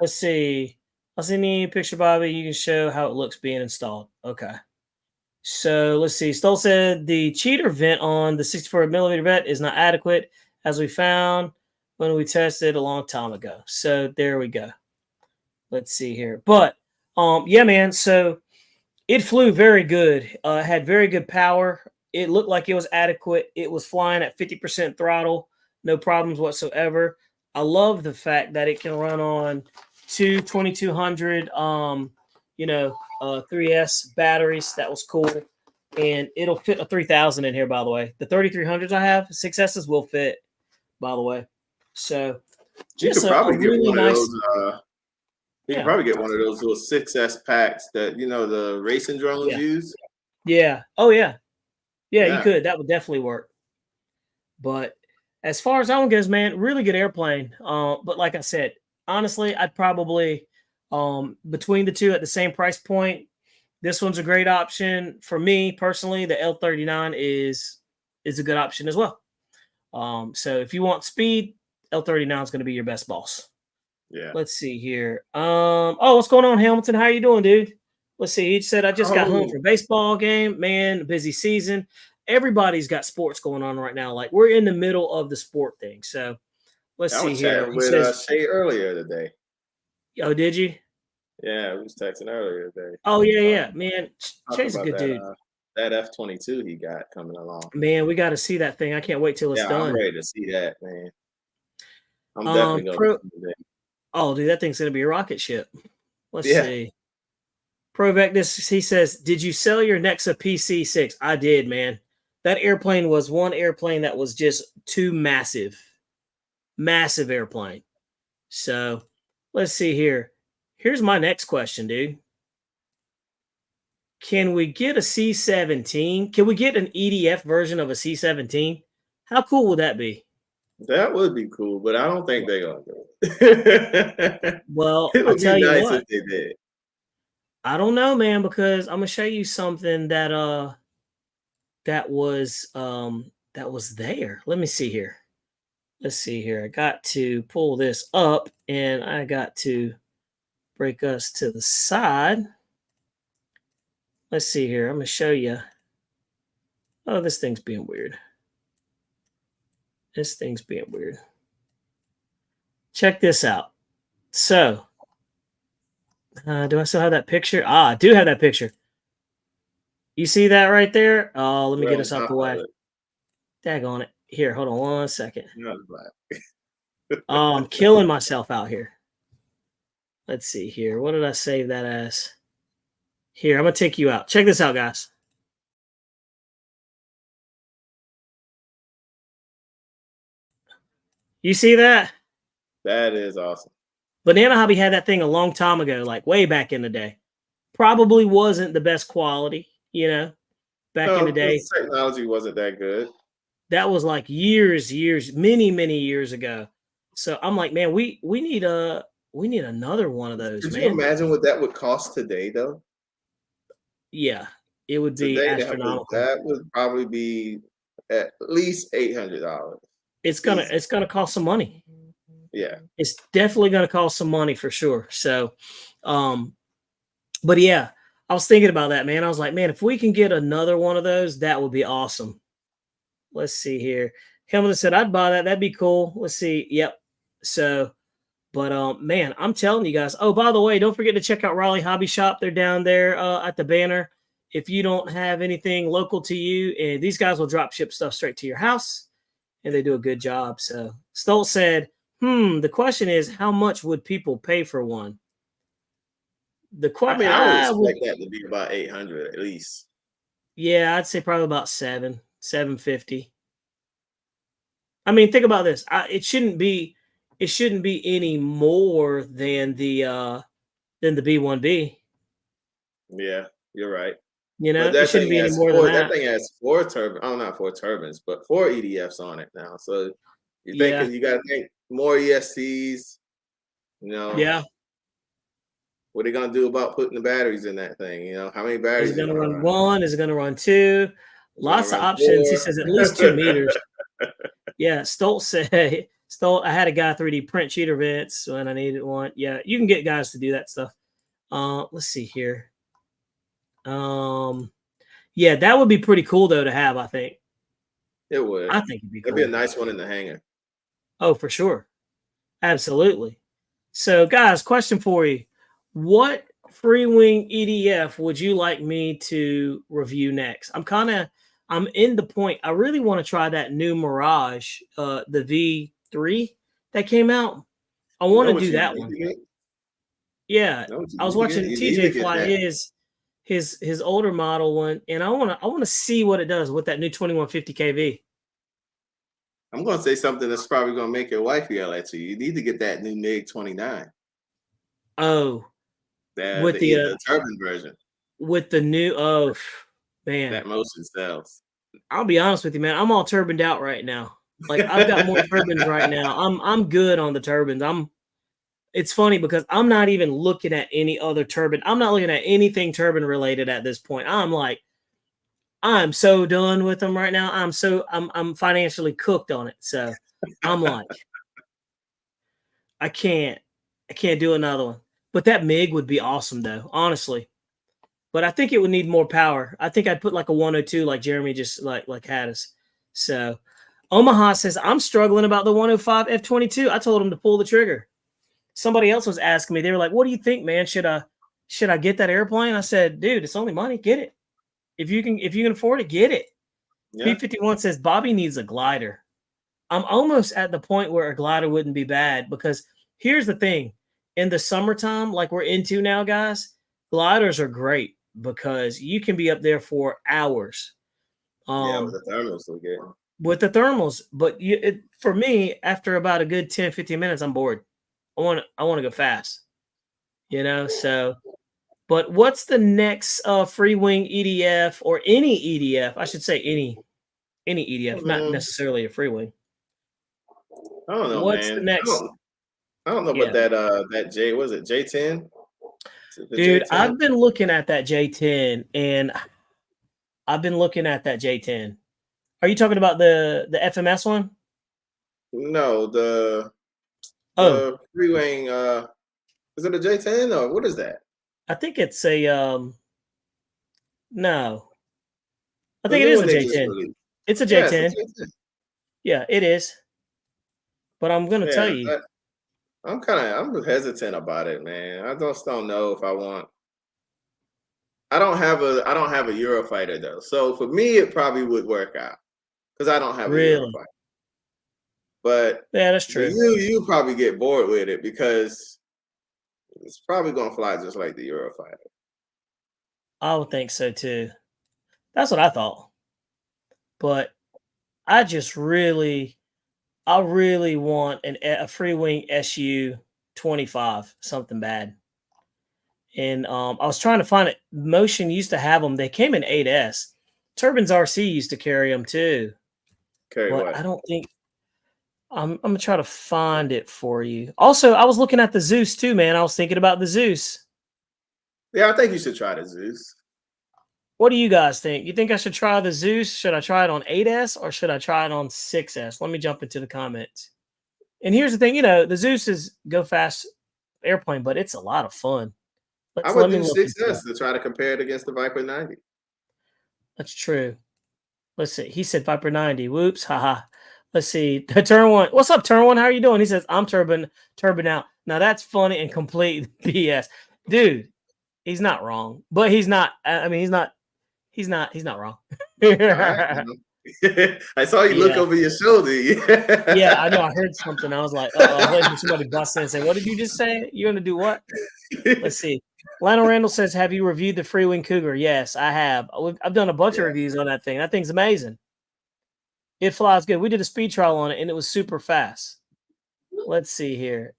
Let's see. I'll send you a picture, Bobby. You can show how it looks being installed. Okay. So let's see. Stoll said the cheater vent on the 64 millimeter vent is not adequate, as we found when we tested a long time ago. So there we go. Let's see here. But yeah, man. So it flew very good. Had very good power. It looked like it was adequate. It was flying at 50% throttle, no problems whatsoever. I love the fact that it can run on two 2200 3S batteries. That was cool. And it'll fit a 3000 in here, by the way. The 3300s I have, 6S's will fit, by the way. So you could probably get one of those. You could probably get one of those little 6S packs that the racing drones use. Yeah. Oh yeah. Yeah, you could. That would definitely work. But as far as that one goes, man, really good airplane. But like I said, honestly, I'd probably between the two at the same price point. This one's a great option for me personally. The L39 is a good option as well. So if you want speed, L39 is going to be your best boss. Yeah. Let's see here. What's going on, Hamilton? How you doing, dude? Let's see. He said, I just got home from a baseball game. Man, busy season. Everybody's got sports going on right now. Like, we're in the middle of the sport thing. So let's see here. I was chatting with Shay earlier today. Oh, did you? Yeah, we was texting earlier today. Oh, yeah. Man, Shay's a good dude. That F-22 he got coming along. Man, we got to see that thing. I can't wait till it's done. I'm ready to see that, man. I'm definitely going to see that. Oh, dude, that thing's going to be a rocket ship. Let's see. Provectus, he says, did you sell your Nexa PC-6? I did, man. That airplane was one airplane that was just too massive. Massive airplane. So let's see here. Here's my next question, dude. Can we get a C-17? Can we get an EDF version of a C-17? How cool would that be? That would be cool, but I don't think they're gonna do it. Well, It I would be tell you nice what, if they did. I don't know, man, because I'm gonna show you something that was there. Let me see here. Let's see here. I got to pull this up and I got to break us to the side. Let's see here. I'm gonna show you. Oh, this thing's being weird. This thing's being weird. Check this out. So, do I still have that picture? Ah, I do have that picture. You see that right there? Oh, let me get us out the way. Daggone it. Here, hold on 1 second. Oh, I'm killing myself out here. Let's see here. What did I save that as? Here, I'm going to take you out. Check this out, guys. You see that? That is awesome. Banana Hobby had that thing a long time ago, like way back in the day. Probably wasn't the best quality, back in the day. Technology wasn't that good. That was like years, many years ago. So I'm like, man, we need another one of those. Could man. you imagine what that would cost today, though? Yeah, it would be Today, astronomical. that would probably be at least $800. It's gonna cost some money. Yeah, it's definitely gonna cost some money for sure. So, but yeah, I was thinking about that, man. I was like, man, if we can get another one of those, that would be awesome. Let's see here. Hamilton said, I'd buy that. That'd be cool. Let's see. Yep. So, but man, I'm telling you guys. Oh, by the way, don't forget to check out Raleigh Hobby Shop. They're down there at the banner. If you don't have anything local to you, and these guys will drop ship stuff straight to your house, and they do a good job. So Stoltz said, the question is, how much would people pay for one? I would expect that to be about 800 at least. Yeah, I'd say probably about 750. I mean, think about this. It shouldn't be any more than the B1B. Yeah, you're right. It shouldn't be any more than that. That thing has 4 turbines. Oh, not 4 turbines, but 4 EDFs on it now. So you're thinking you got to think more ESCs. Yeah. What are they gonna do about putting the batteries in that thing? How many batteries? Is it gonna run 1? Is it gonna run 2? Lots of options. 4. He says at least 2 meters. Yeah, Stoltz said, I had a guy 3D print cheater vents when I needed one. Yeah, you can get guys to do that stuff. Let's see here. Yeah, that would be pretty cool though to have, I think. It would. I think it'd be cool. It'd be a nice one in the hangar. Oh, for sure. Absolutely. So, guys, question for you. What free wing EDF would you like me to review next? I'm in the point. I really want to try that new Mirage, the V3 that came out. I want to do that one. Yeah, I was watching TJ fly his older model one, and I want to see what it does with that new 2150 kV. I'm going to say something that's probably going to make your wife yell at you. You need to get that new MiG 29. Oh, with the turbine version. With the new, man, that motion sells. I'll be honest with you, man. I'm all turbined out right now. Like I've got more turbines right now. I'm good on the turbines. It's funny because I'm not even looking at any other turbine. I'm not looking at anything turbine related at this point. I'm so done with them right now. I'm financially cooked on it. So I'm like, I can't do another one. But that MiG would be awesome though, honestly. But I think it would need more power. I think I'd put like a 102 like Jeremy just like had us. So Omaha says, I'm struggling about the 105 F-22. I told him to pull the trigger. Somebody else was asking me. They were like, what do you think, man? Should I get that airplane? I said, dude, it's only money. Get it. If you can afford it, get it. Yeah. P51 says Bobby needs a glider. I'm almost at the point where a glider wouldn't be bad because here's the thing. In the summertime, like we're into now, guys, gliders are great because you can be up there for hours. With the thermals we get. With the thermals. But for me, after about a good 10, 15 minutes, I'm bored. I want to go fast. you know. So, but what's the next free wing EDF or any EDF? I should say any EDF, not Mm, necessarily a free wing. I don't know, What's the man. next? I don't know about Yeah, that J. Was it J10? Is it the dude, J10? I've been looking at that J10, and I've been looking at that J10. Are you talking about the FMS one? No, Oh, the free wing. Is it a J10 or what is that? I think it's a no. I The think it new is one a they just J10. released. It's a Yeah, it's a J10. J10. Yeah, it is. But I'm gonna tell Yeah, you, I'm hesitant about it, man. I just don't know if I want. I don't have a Eurofighter though, so for me it probably would work out because I don't have a really. Eurofighter. But Yeah, that's for true. you probably get bored with it because it's probably gonna fly just like the Eurofighter. I would think so too. That's what I thought. But I just I really want a free wing SU 25, something bad. And I was trying to find it. Motion used to have them. They came in 8S. Turbines RC used to carry them too. Carry But I what? don't think I'm gonna try to find it for you. Also, I was looking at the Zeus too, man. I was thinking about the Zeus. Yeah, I think you should try the Zeus. What do you guys think? You think I should try the Zeus? Should I try it on 8S or should I try it on 6S? Let me jump into the comments. And here's the thing, the Zeus is go fast airplane, but it's a lot of fun. I Let would me do look into that. 6S to try to compare it against the Viper 90. That's true. Let's see. He said Viper 90. Whoops. Haha. Let's see. Turn one. What's up, Turn one? How are you doing? He says, I'm turbine out. Now that's funny and complete BS. Dude, he's not wrong. But he's not. I mean, he's not wrong. All right. I saw you look Yeah. over your shoulder. Yeah, I know. I heard something. I was like, I was waiting for somebody to bust in and say, what did you just say? You're going to do what? Let's see. Lionel Randall says, have you reviewed the Free Wing Cougar? Yes, I have. I've done a bunch of Yeah. reviews on that thing. That thing's amazing. It flies good. We did a speed trial on it, and it was super fast. Let's see here.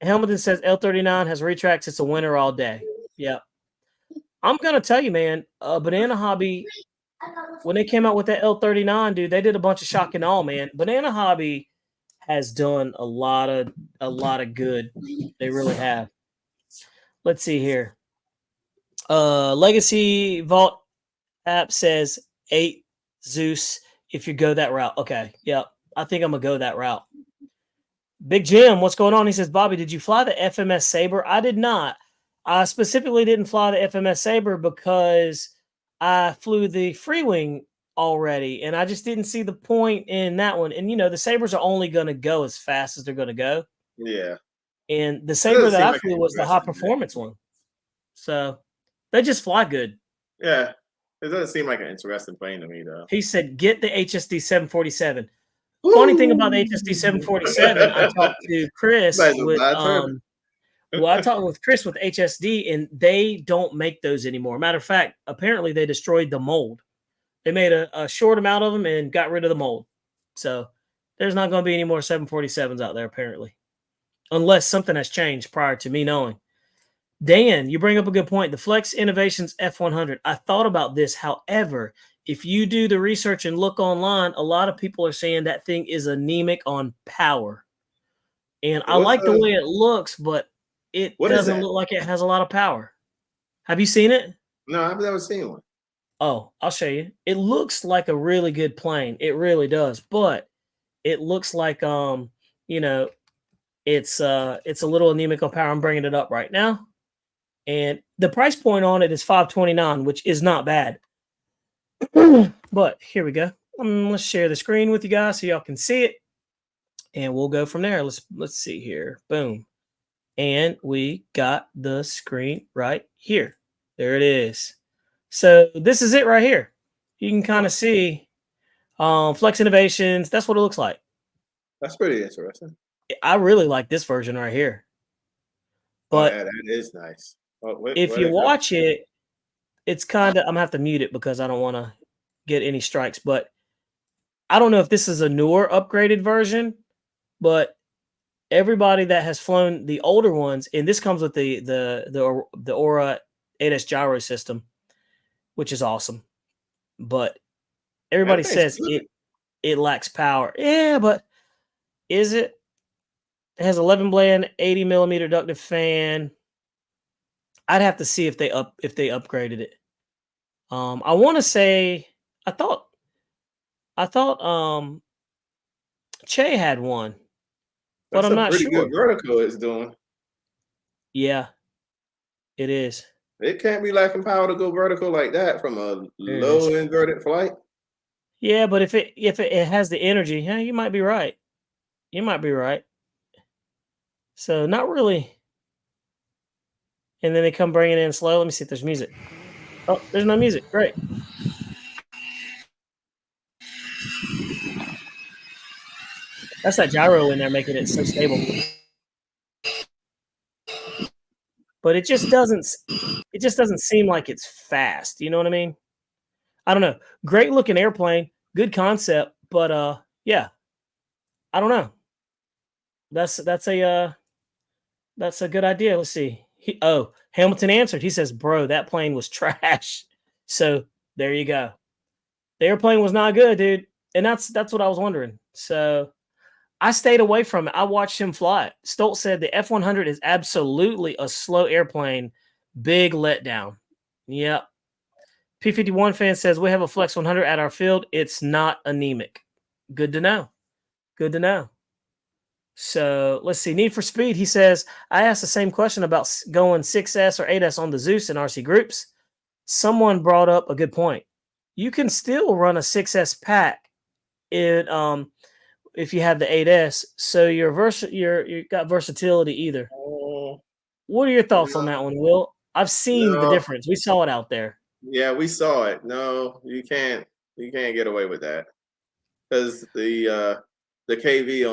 Hamilton says L39 has retracts. It's a winner all day. Yep. I'm going to tell you, man, Banana Hobby, when they came out with that L39, dude, they did a bunch of shock and awe, man. Banana Hobby has done a lot of good. They really have. Let's see here. Legacy Vault app says 8 Zeus if you go that route. Okay. Yep. I think I'm gonna go that route. Big Jim, what's going on? He says, Bobby, did you fly the FMS Sabre? I did not. I specifically didn't fly the FMS Sabre because I flew the free wing already, and I just didn't see the point in that one. And the Sabres are only going to go as fast as they're going to go. Yeah. And the It Sabre doesn't that seem I like an flew was the high interesting jet. performance one. So they just fly good. Yeah. It doesn't seem like an interesting plane to me, though. He said, get the HSD 747. Funny thing about the HSD 747, I talked to Chris with I talked with Chris with HSD, and they don't make those anymore. Matter of fact, apparently they destroyed the mold. They made a short amount of them and got rid of the mold. So there's not going to be any more 747s out there, apparently, unless something has changed prior to me knowing. Dan, you bring up a good point. The Flex Innovations F100. I thought about this. However, if you do the research and look online, a lot of people are saying that thing is anemic on power. And I like the way it looks, but it What is doesn't that? look like it has a lot of power. Have you seen it? No, I've never seen one. Oh, I'll show you. It looks like a really good plane. It really does. But it looks like it's a little anemic on power. I'm bringing it up right now. And the price point on it is $529, which is not bad. But here we go. Let's share the screen with you guys so y'all can see it. And we'll go from there. Let's see here. Boom. And we got the screen right here. There it is. So this is it right here. You can kind of see Flex Innovations. That's what it looks like. That's pretty interesting. I really like this version right here. But yeah, that is nice. if you watch it, it's kind of, I'm gonna have to mute it because I don't want to get any strikes. But I don't know if this is a newer upgraded version, but everybody that has flown the older ones, and this comes with the Aura 8S gyro system, which is awesome. But everybody says it lacks power. Yeah, but is it? It has 11 blade, 80 millimeter ducted fan. I'd have to see if they upgraded it. I want to say I thought Che had one, but That's I'm a not pretty sure. good vertical it's doing. Yeah, it is. It can't be lacking power to go vertical like that from a low inverted flight. Yeah, but if it has the energy, yeah, you might be right. You might be right. So not really. And then they come bringing it in slow. Let me see if there's music. Oh, there's no music. Great. That's that gyro in there making it so stable. But it just doesn't seem like it's fast. You know what I mean? I don't know. Great looking airplane, good concept, but yeah. I don't know. That's a good idea. Let's see. Hamilton answered. He says, "Bro, that plane was trash." So there you go. The airplane was not good, dude. And that's what I was wondering. So I stayed away from it. I watched him fly it. Stoltz said the F-100 is absolutely a slow airplane. Big letdown. Yep. P51 fan says we have a Flex 100 at our field. It's not anemic. Good to know. Good to know. So let's see. Need for Speed. He says, I asked the same question about going 6S or 8S on the Zeus in RC groups. Someone brought up a good point. You can still run a 6S pack if you have the 8S. So you got versatility either. What are your thoughts on that one, Will? I've seen the difference. We saw it out there. Yeah, we saw it. No, you can't get away with that. Because the KV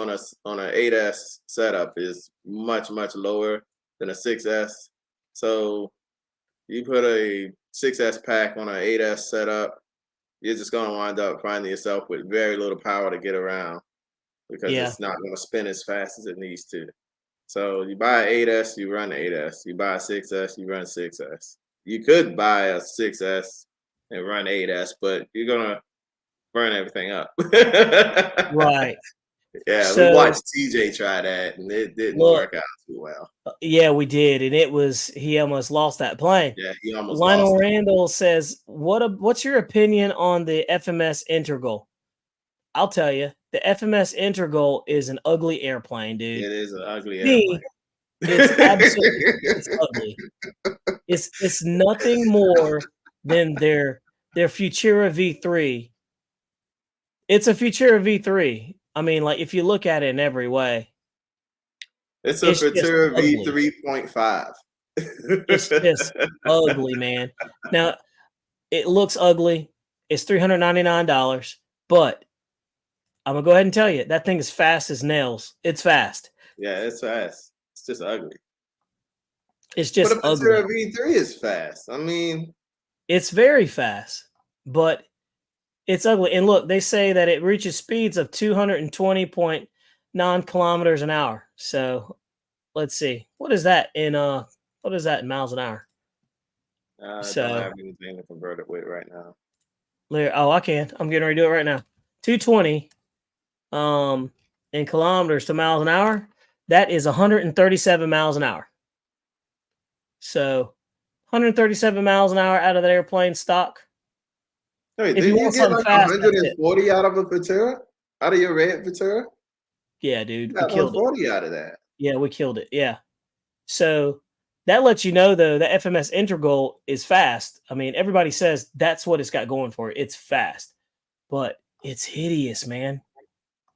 on an 8S setup is much lower than a 6S. So you put a 6S pack on an 8S setup, you're just going to wind up finding yourself with very little power to get around because it's not going to spin as fast as it needs to. So you buy an 8S, you run an 8S. You buy a 6S, you run 6S. You could buy a 6S and run 8S, but you're going to burn everything up. Right. Yeah, so, we watched TJ try that, and it didn't work out too well. Yeah, we did, and he almost lost that plane. Yeah, he almost Lionel lost Randall says, "What's your opinion on the FMS Integral?" I'll tell you, the FMS Integral is an ugly airplane, dude. It is an ugly airplane. It's absolutely ugly. It's nothing more than their Futura V3. It's a Futura V3. I mean, like if you look at it in every way, it's a Futura V3.5. It's just ugly, man. Now it looks ugly. It's $399, but I'm gonna go ahead and tell you that thing is fast as nails. It's fast. Yeah, it's fast. It's just ugly. It's just but a Futura V3 is fast. I mean, it's very fast, but it's ugly. And look, they say that it reaches speeds of 220.9 kilometers an hour. So let's see. What is that in miles an hour? I don't have anything to convert it with right now. Oh, I can. I'm getting ready to do it right now. 220 in kilometers to miles an hour. That is 137 miles an hour. So 137 miles an hour out of that airplane stock. Wait, did you get like 140 out of a Futura? Out of your red Futura? Yeah, dude. We killed 140 out of that. Yeah, we killed it. Yeah. So that lets you know, though, the FMS Integral is fast. I mean, everybody says that's what it's got going for it. It's fast. But it's hideous, man.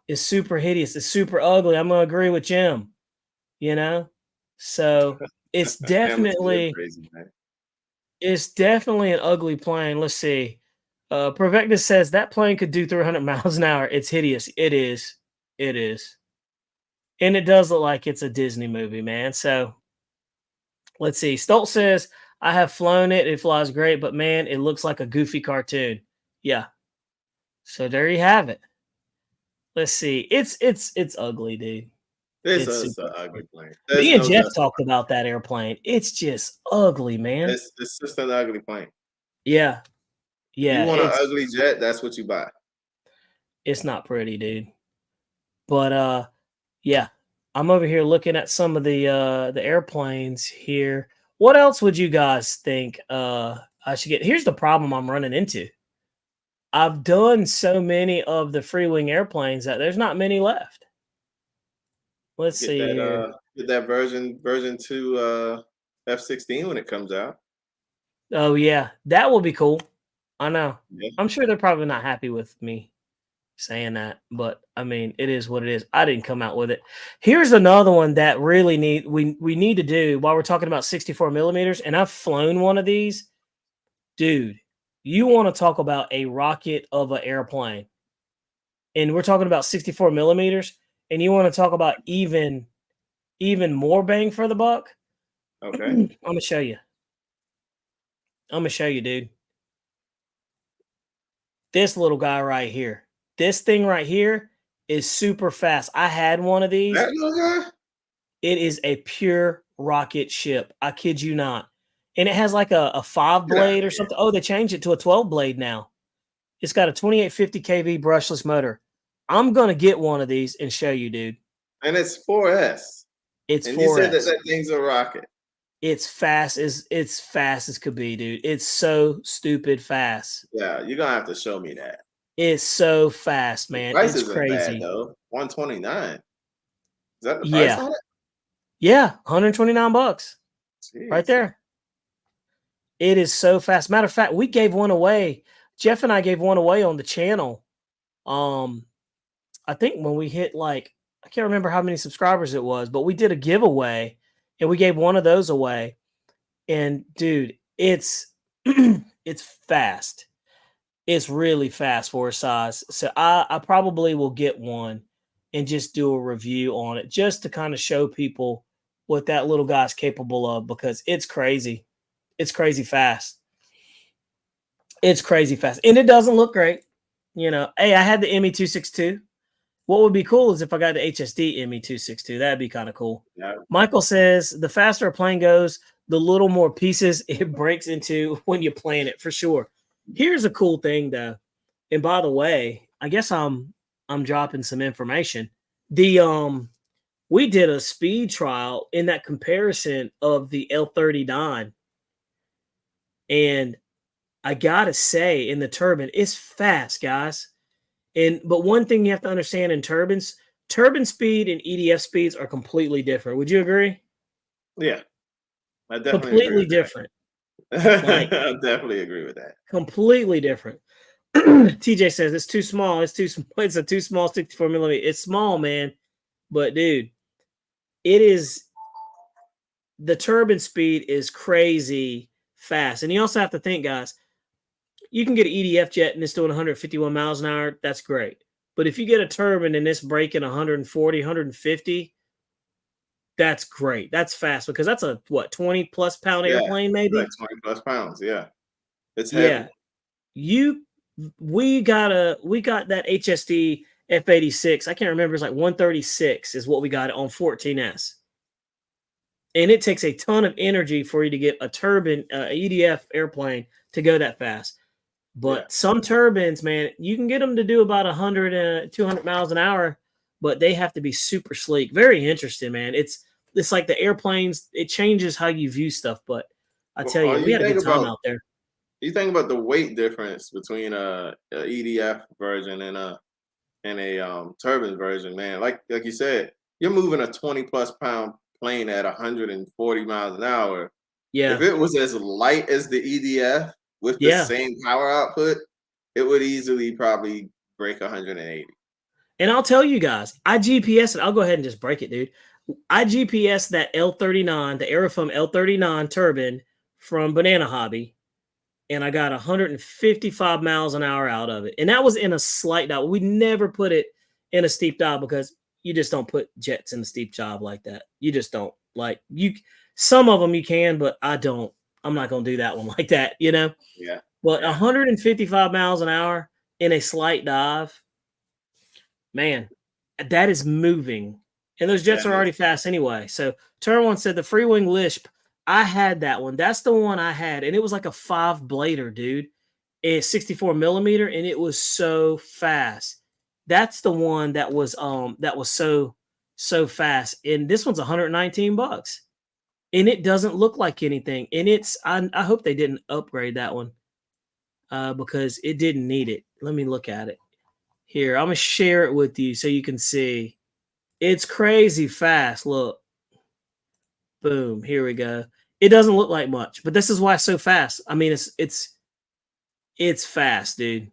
It's super hideous. It's super ugly. I'm going to agree with Jim. You know? So it's definitely an ugly plane. Let's see. Provectus says that plane could do 300 miles an hour. It's hideous. It is. It is. And it does look like it's a Disney movie, man. So let's see. Stoltz says, I have flown it. It flies great, but man, it looks like a goofy cartoon. Yeah. So there you have it. Let's see. It's ugly, dude. It's It's super an ugly fun. plane. Me There's and no Jeff justifying. talked about that airplane. It's just ugly, man. It's just an ugly plane. Yeah. You Yeah. want an ugly jet? That's what you buy. It's not pretty, dude. But yeah. I'm over here looking at some of the airplanes here. What else would you guys think I should get? Here's the problem I'm running into. I've done so many of the free wing airplanes that there's not many left. Let's see here. Get that version 2 F-16 when it comes out. Oh yeah, that will be cool. I know. Yeah. I'm sure they're probably not happy with me saying that, but I mean, it is what it is. I didn't come out with it. Here's another one that really we need to do while we're talking about 64 millimeters. And I've flown one of these, dude. You want to talk about a rocket of an airplane, and we're talking about 64 millimeters, and you want to talk about even more bang for the buck. Okay. I'm gonna show you. I'm gonna show you, dude. This little guy right here. This thing right here is super fast. I had one of these. That little guy? It is a pure rocket ship. I kid you not. And it has like a 5 blade or something. Oh, they changed it to a 12 blade now. It's got a 2850 kV brushless motor. I'm going to get one of these and show you, dude. And it's 4S. It's and 4S. You said that thing's a rocket. It's fast as could be, dude. It's so stupid fast. Yeah, you're gonna have to show me that. It's so fast, man. The price It's isn't crazy. bad though. 129. Is that the price Yeah. on it? Yeah, $129 Jeez. right there. It is so fast. Matter of fact, we gave one away. Jeff and I gave one away on the channel. I think when we hit like, I can't remember how many subscribers it was, but we did a giveaway and we gave one of those away. And dude, it's it's fast. It's really fast for a size. So I probably will get one and just do a review on it just to kind of show people what that little guy's capable of, because it's crazy. It's crazy fast. It's crazy fast. And it doesn't look great. You know, hey, I had the ME262. What would be cool is if I got the HSD ME262. That'd be kind of cool. Yeah. Michael says the faster a plane goes, the little more pieces it breaks into when you plan it, for sure. Here's a cool thing though. And by the way, I guess I'm dropping some information. We did a speed trial in that comparison of the L39. And I gotta say, in the turbine, it's fast, guys. But one thing you have to understand in turbines, turbine speed and EDF speeds are completely different. Would you agree? Yeah, I definitely Completely different. Like, I definitely agree with that. Completely different. TJ says it's too small. It's a too small 64 millimeter. It's small, man. But dude, it is, the turbine speed is crazy fast. And you also have to think, guys, you can get an EDF jet and it's doing 151 miles an hour. That's great. But if you get a turbine and it's breaking 140, 150, that's great. That's fast, because that's a 20 plus pound airplane, maybe like 20 plus pounds. Yeah, it's heavy. Yeah, we got that HSD F86. I can't remember. It's like 136 is what we got on 14S, and it takes a ton of energy for you to get a turbine, EDF airplane to go that fast. But some turbines, man, you can get them to do about 100, 200 miles an hour, but they have to be super sleek. Very interesting, man. It's like the airplanes, it changes how you view stuff. But I tell you, we had a good time out there. You think about the weight difference between a EDF version and a turbine version, man. Like you said, you're moving a 20 plus pound plane at 140 miles an hour. Yeah. If it was as light as the EDF with the same power output, it would easily probably break 180. And I'll tell you guys, I GPS it. I'll go ahead and just break it, dude. I GPS that L39, the Aerofoam L39 turbine from Banana Hobby, and I got 155 miles an hour out of it. And that was in a slight dive. We never put it in a steep dive, because you just don't put jets in a steep dive like that. You just don't. Like, some of them you can, but I don't. I'm not going to do that one like that, you know? Yeah. But 155 miles an hour in a slight dive, man, that is moving And those jets are already fast anyway. So Turn One said the free wing Lisp. I had that one. That's the one I had, and it was like a 5-blader, dude. It's 64 millimeter, and it was so fast. That's the one that was so fast. And this one's $119, and it doesn't look like anything. And I hope they didn't upgrade that one because it didn't need it. Let me look at it here. I'm gonna share it with you so you can see. It's crazy fast. Look, boom. Here we go. It doesn't look like much, but this is why it's so fast. I mean, it's fast, dude.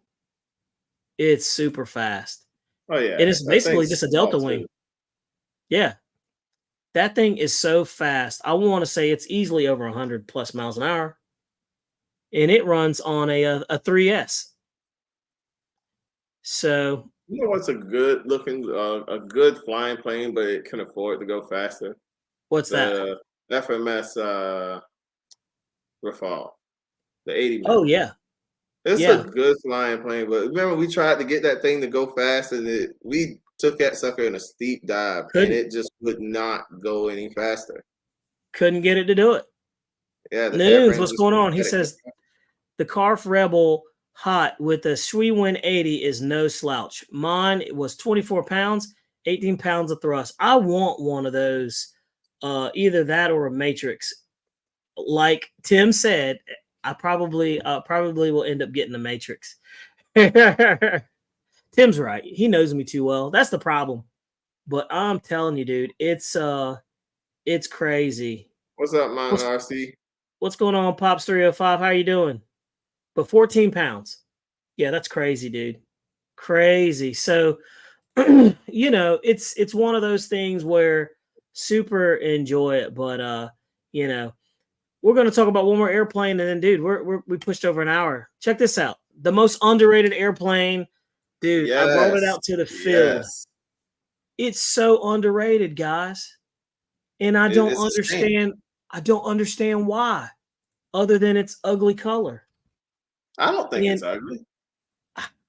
It's super fast. Oh yeah, and it's basically just a delta wing. Yeah, that thing is so fast. I want to say it's easily over 100 plus miles an hour, and it runs on a 3S. So you know what's a good looking, a good flying plane, but it can afford to go faster? What's that? FMS Rafale, the 80 Oh yeah, it's yeah. a good flying plane. But remember, we tried to get that thing to go fast, and we took that sucker in a steep dive, and it just would not go any faster. Couldn't get it to do it. Yeah. News, what's going on? He says the Carf Rebel Hot with a Schwinn 80 is no slouch. Mine was 24 pounds, 18 pounds of thrust. I want one of those, either that or a Matrix. Like Tim said, I probably will end up getting the Matrix. Tim's right. He knows me too well. That's the problem. But I'm telling you, dude, it's crazy. What's up, man, RC? What's going on, Pops 305? How you doing? But 14 pounds. Yeah, that's crazy, dude. Crazy. So, you know, it's one of those things where super enjoy it, but you know, we're going to talk about one more airplane, and then, dude, we pushed over an hour. Check this out. The most underrated airplane, dude. Yes. I brought it out to the field. Yes. It's so underrated, guys. And I don't understand. I don't understand why, other than its ugly color. I don't think it's ugly.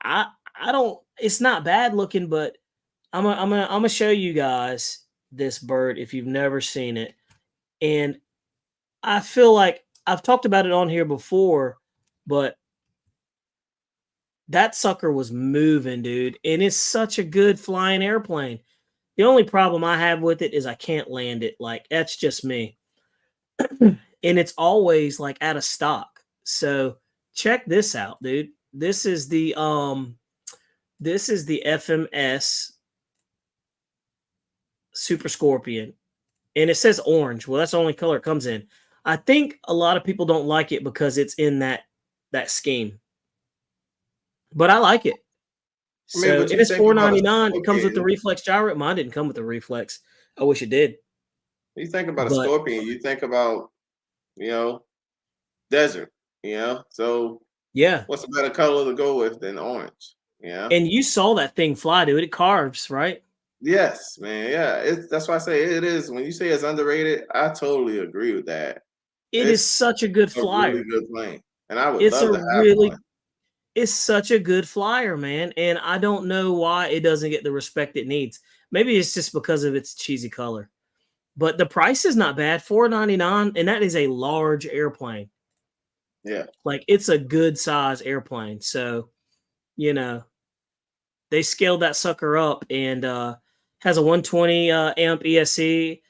I don't. It's not bad looking, but I'm gonna show you guys this bird if you've never seen it. And I feel like I've talked about it on here before, but that sucker was moving, dude. And it's such a good flying airplane. The only problem I have with it is I can't land it. Like, that's just me. And it's always like out of stock. So check this out, dude. This is the FMS Super Scorpion. And it says orange. Well, that's the only color it comes in. I think a lot of people don't like it because it's in that scheme. But I like it. So it is $4.99. It comes with the reflex gyro. Mine didn't come with the reflex. I wish it did. You think about a Scorpion, you think about, desert, So yeah, what's a better color to go with than orange? Yeah. And you saw that thing fly, dude. It carves, right? Yes, man. Yeah. That's why I say it is. When you say it's underrated, I totally agree with that. It is such a good flyer. Really good plane. And I would love to have one. It's such a good flyer, man. And I don't know why it doesn't get the respect it needs. Maybe it's just because of its cheesy color. But the price is not bad, $4.99, and that is a large airplane. Yeah. Like, it's a good size airplane. So, they scaled that sucker up and has a 120 amp ESC.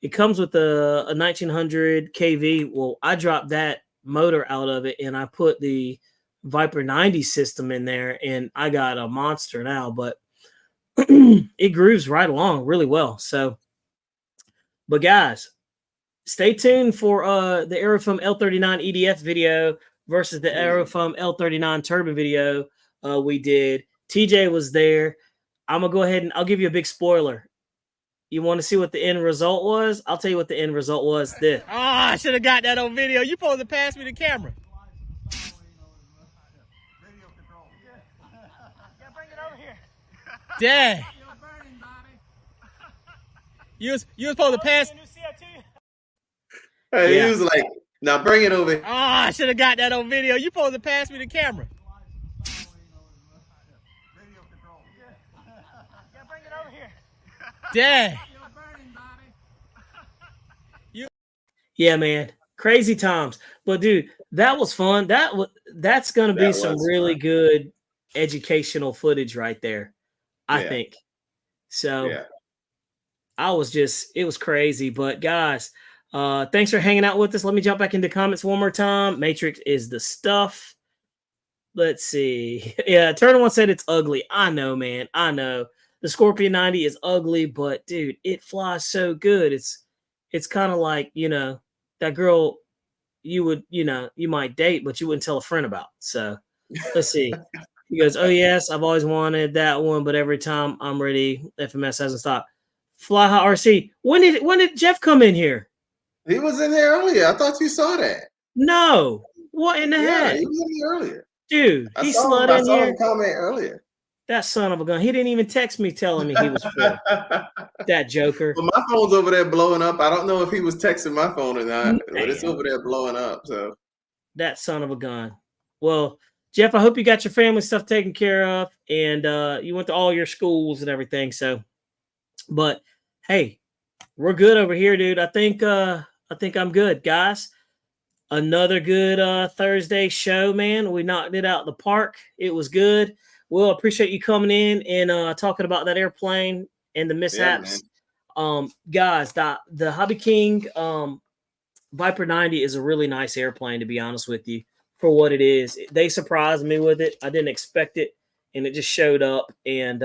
It comes with a 1900 kV. Well, I dropped that motor out of it, and I put the Viper 90 system in there, and I got a monster now, but it grooves right along really well. So, but guys, stay tuned for the Aerofoam L39 EDF video versus the Aerofoam L39 Turbine video we did. TJ was there. I'm going to go ahead and I'll give you a big spoiler. You want to see what the end result was? I'll tell you what the end result was. This. I should have got that on video. You supposed to pass me the camera. Bring it over here. Dang. You was supposed to pass. Hey, yeah. He was like, now bring it over here. I should have got that on video. You supposed to pass me the camera. Bring it over here. Dang. Yeah, man. Crazy times. But dude, that was fun. That's gonna be That some was really fun. good educational footage right there, I Yeah. think. So Yeah. it was crazy. But guys, thanks for hanging out with us. Let me jump back into comments one more time. Matrix is the stuff. Let's see. Yeah, Turner one said it's ugly. I know, man. I know. The Scorpion 90 is ugly, but dude, it flies so good. It's kind of like, that girl you would, you might date, but you wouldn't tell a friend about. So let's see. He goes, "Oh yes, I've always wanted that one, but every time I'm ready, FMS hasn't stopped." Fly High RC. When did Jeff come in here? He was in there earlier. I thought you saw that. No. What in the Yeah, heck? he was in here earlier. Dude, I he saw him. slid I in saw here. him comment earlier. That son of a gun. He didn't even text me telling me he was full. That joker. Well, my phone's over there blowing up. I don't know if he was texting my phone or not, but it's Man, over there blowing up. So that son of a gun. Well, Jeff, I hope you got your family stuff taken care of and you went to all your schools and everything. So, but hey, we're good over here, dude. I think I'm good, guys. Another good Thursday show, man. We knocked it out of the park. It was good. Will, appreciate you coming in and talking about that airplane and the yeah, man. mishaps. Guys, the Hobby King Viper 90 is a really nice airplane, to be honest with you, for what it is. They surprised me with it. I didn't expect it, and it just showed up. And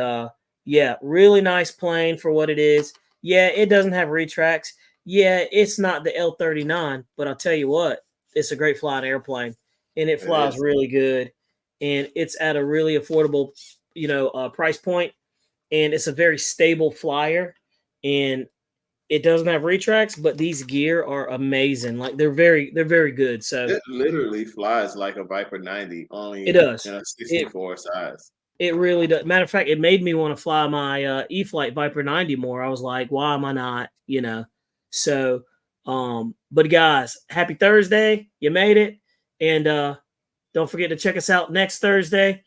yeah, really nice plane for what it is. Yeah, it doesn't have retracts. Yeah, it's not the L-39, but I'll tell you what, it's a great flying airplane, and it flies is. really good, and it's at a really affordable, price point, and it's a very stable flyer, and it doesn't have retracts, but these gear are amazing. Like they're very good. So It literally flies like a Viper 90, only it does. in a It 64 size. it really does. Matter of fact, it made me want to fly my e-flite Viper 90 more. I was like, why am I not? So but guys, happy Thursday. You made it. And don't forget to check us out next Thursday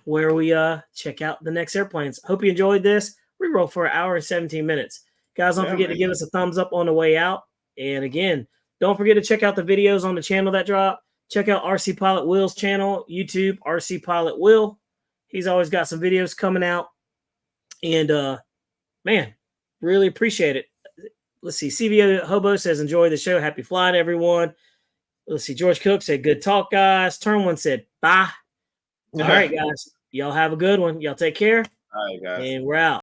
where we check out the next airplanes. Hope you enjoyed this. We rolled for an hour and 17 minutes. Guys, don't forget to give us a thumbs up on the way out. And again, don't forget to check out the videos on the channel that drop. Check out RC Pilot Will's channel, YouTube, RC Pilot Will. He's always got some videos coming out. And man, really appreciate it. Let's see. CVO Hobo says, enjoy the show. Happy flying, everyone. Let's see. George Cook said, good talk, guys. Turn one said, bye. All right, guys. Y'all have a good one. Y'all take care. All right, guys. And we're out.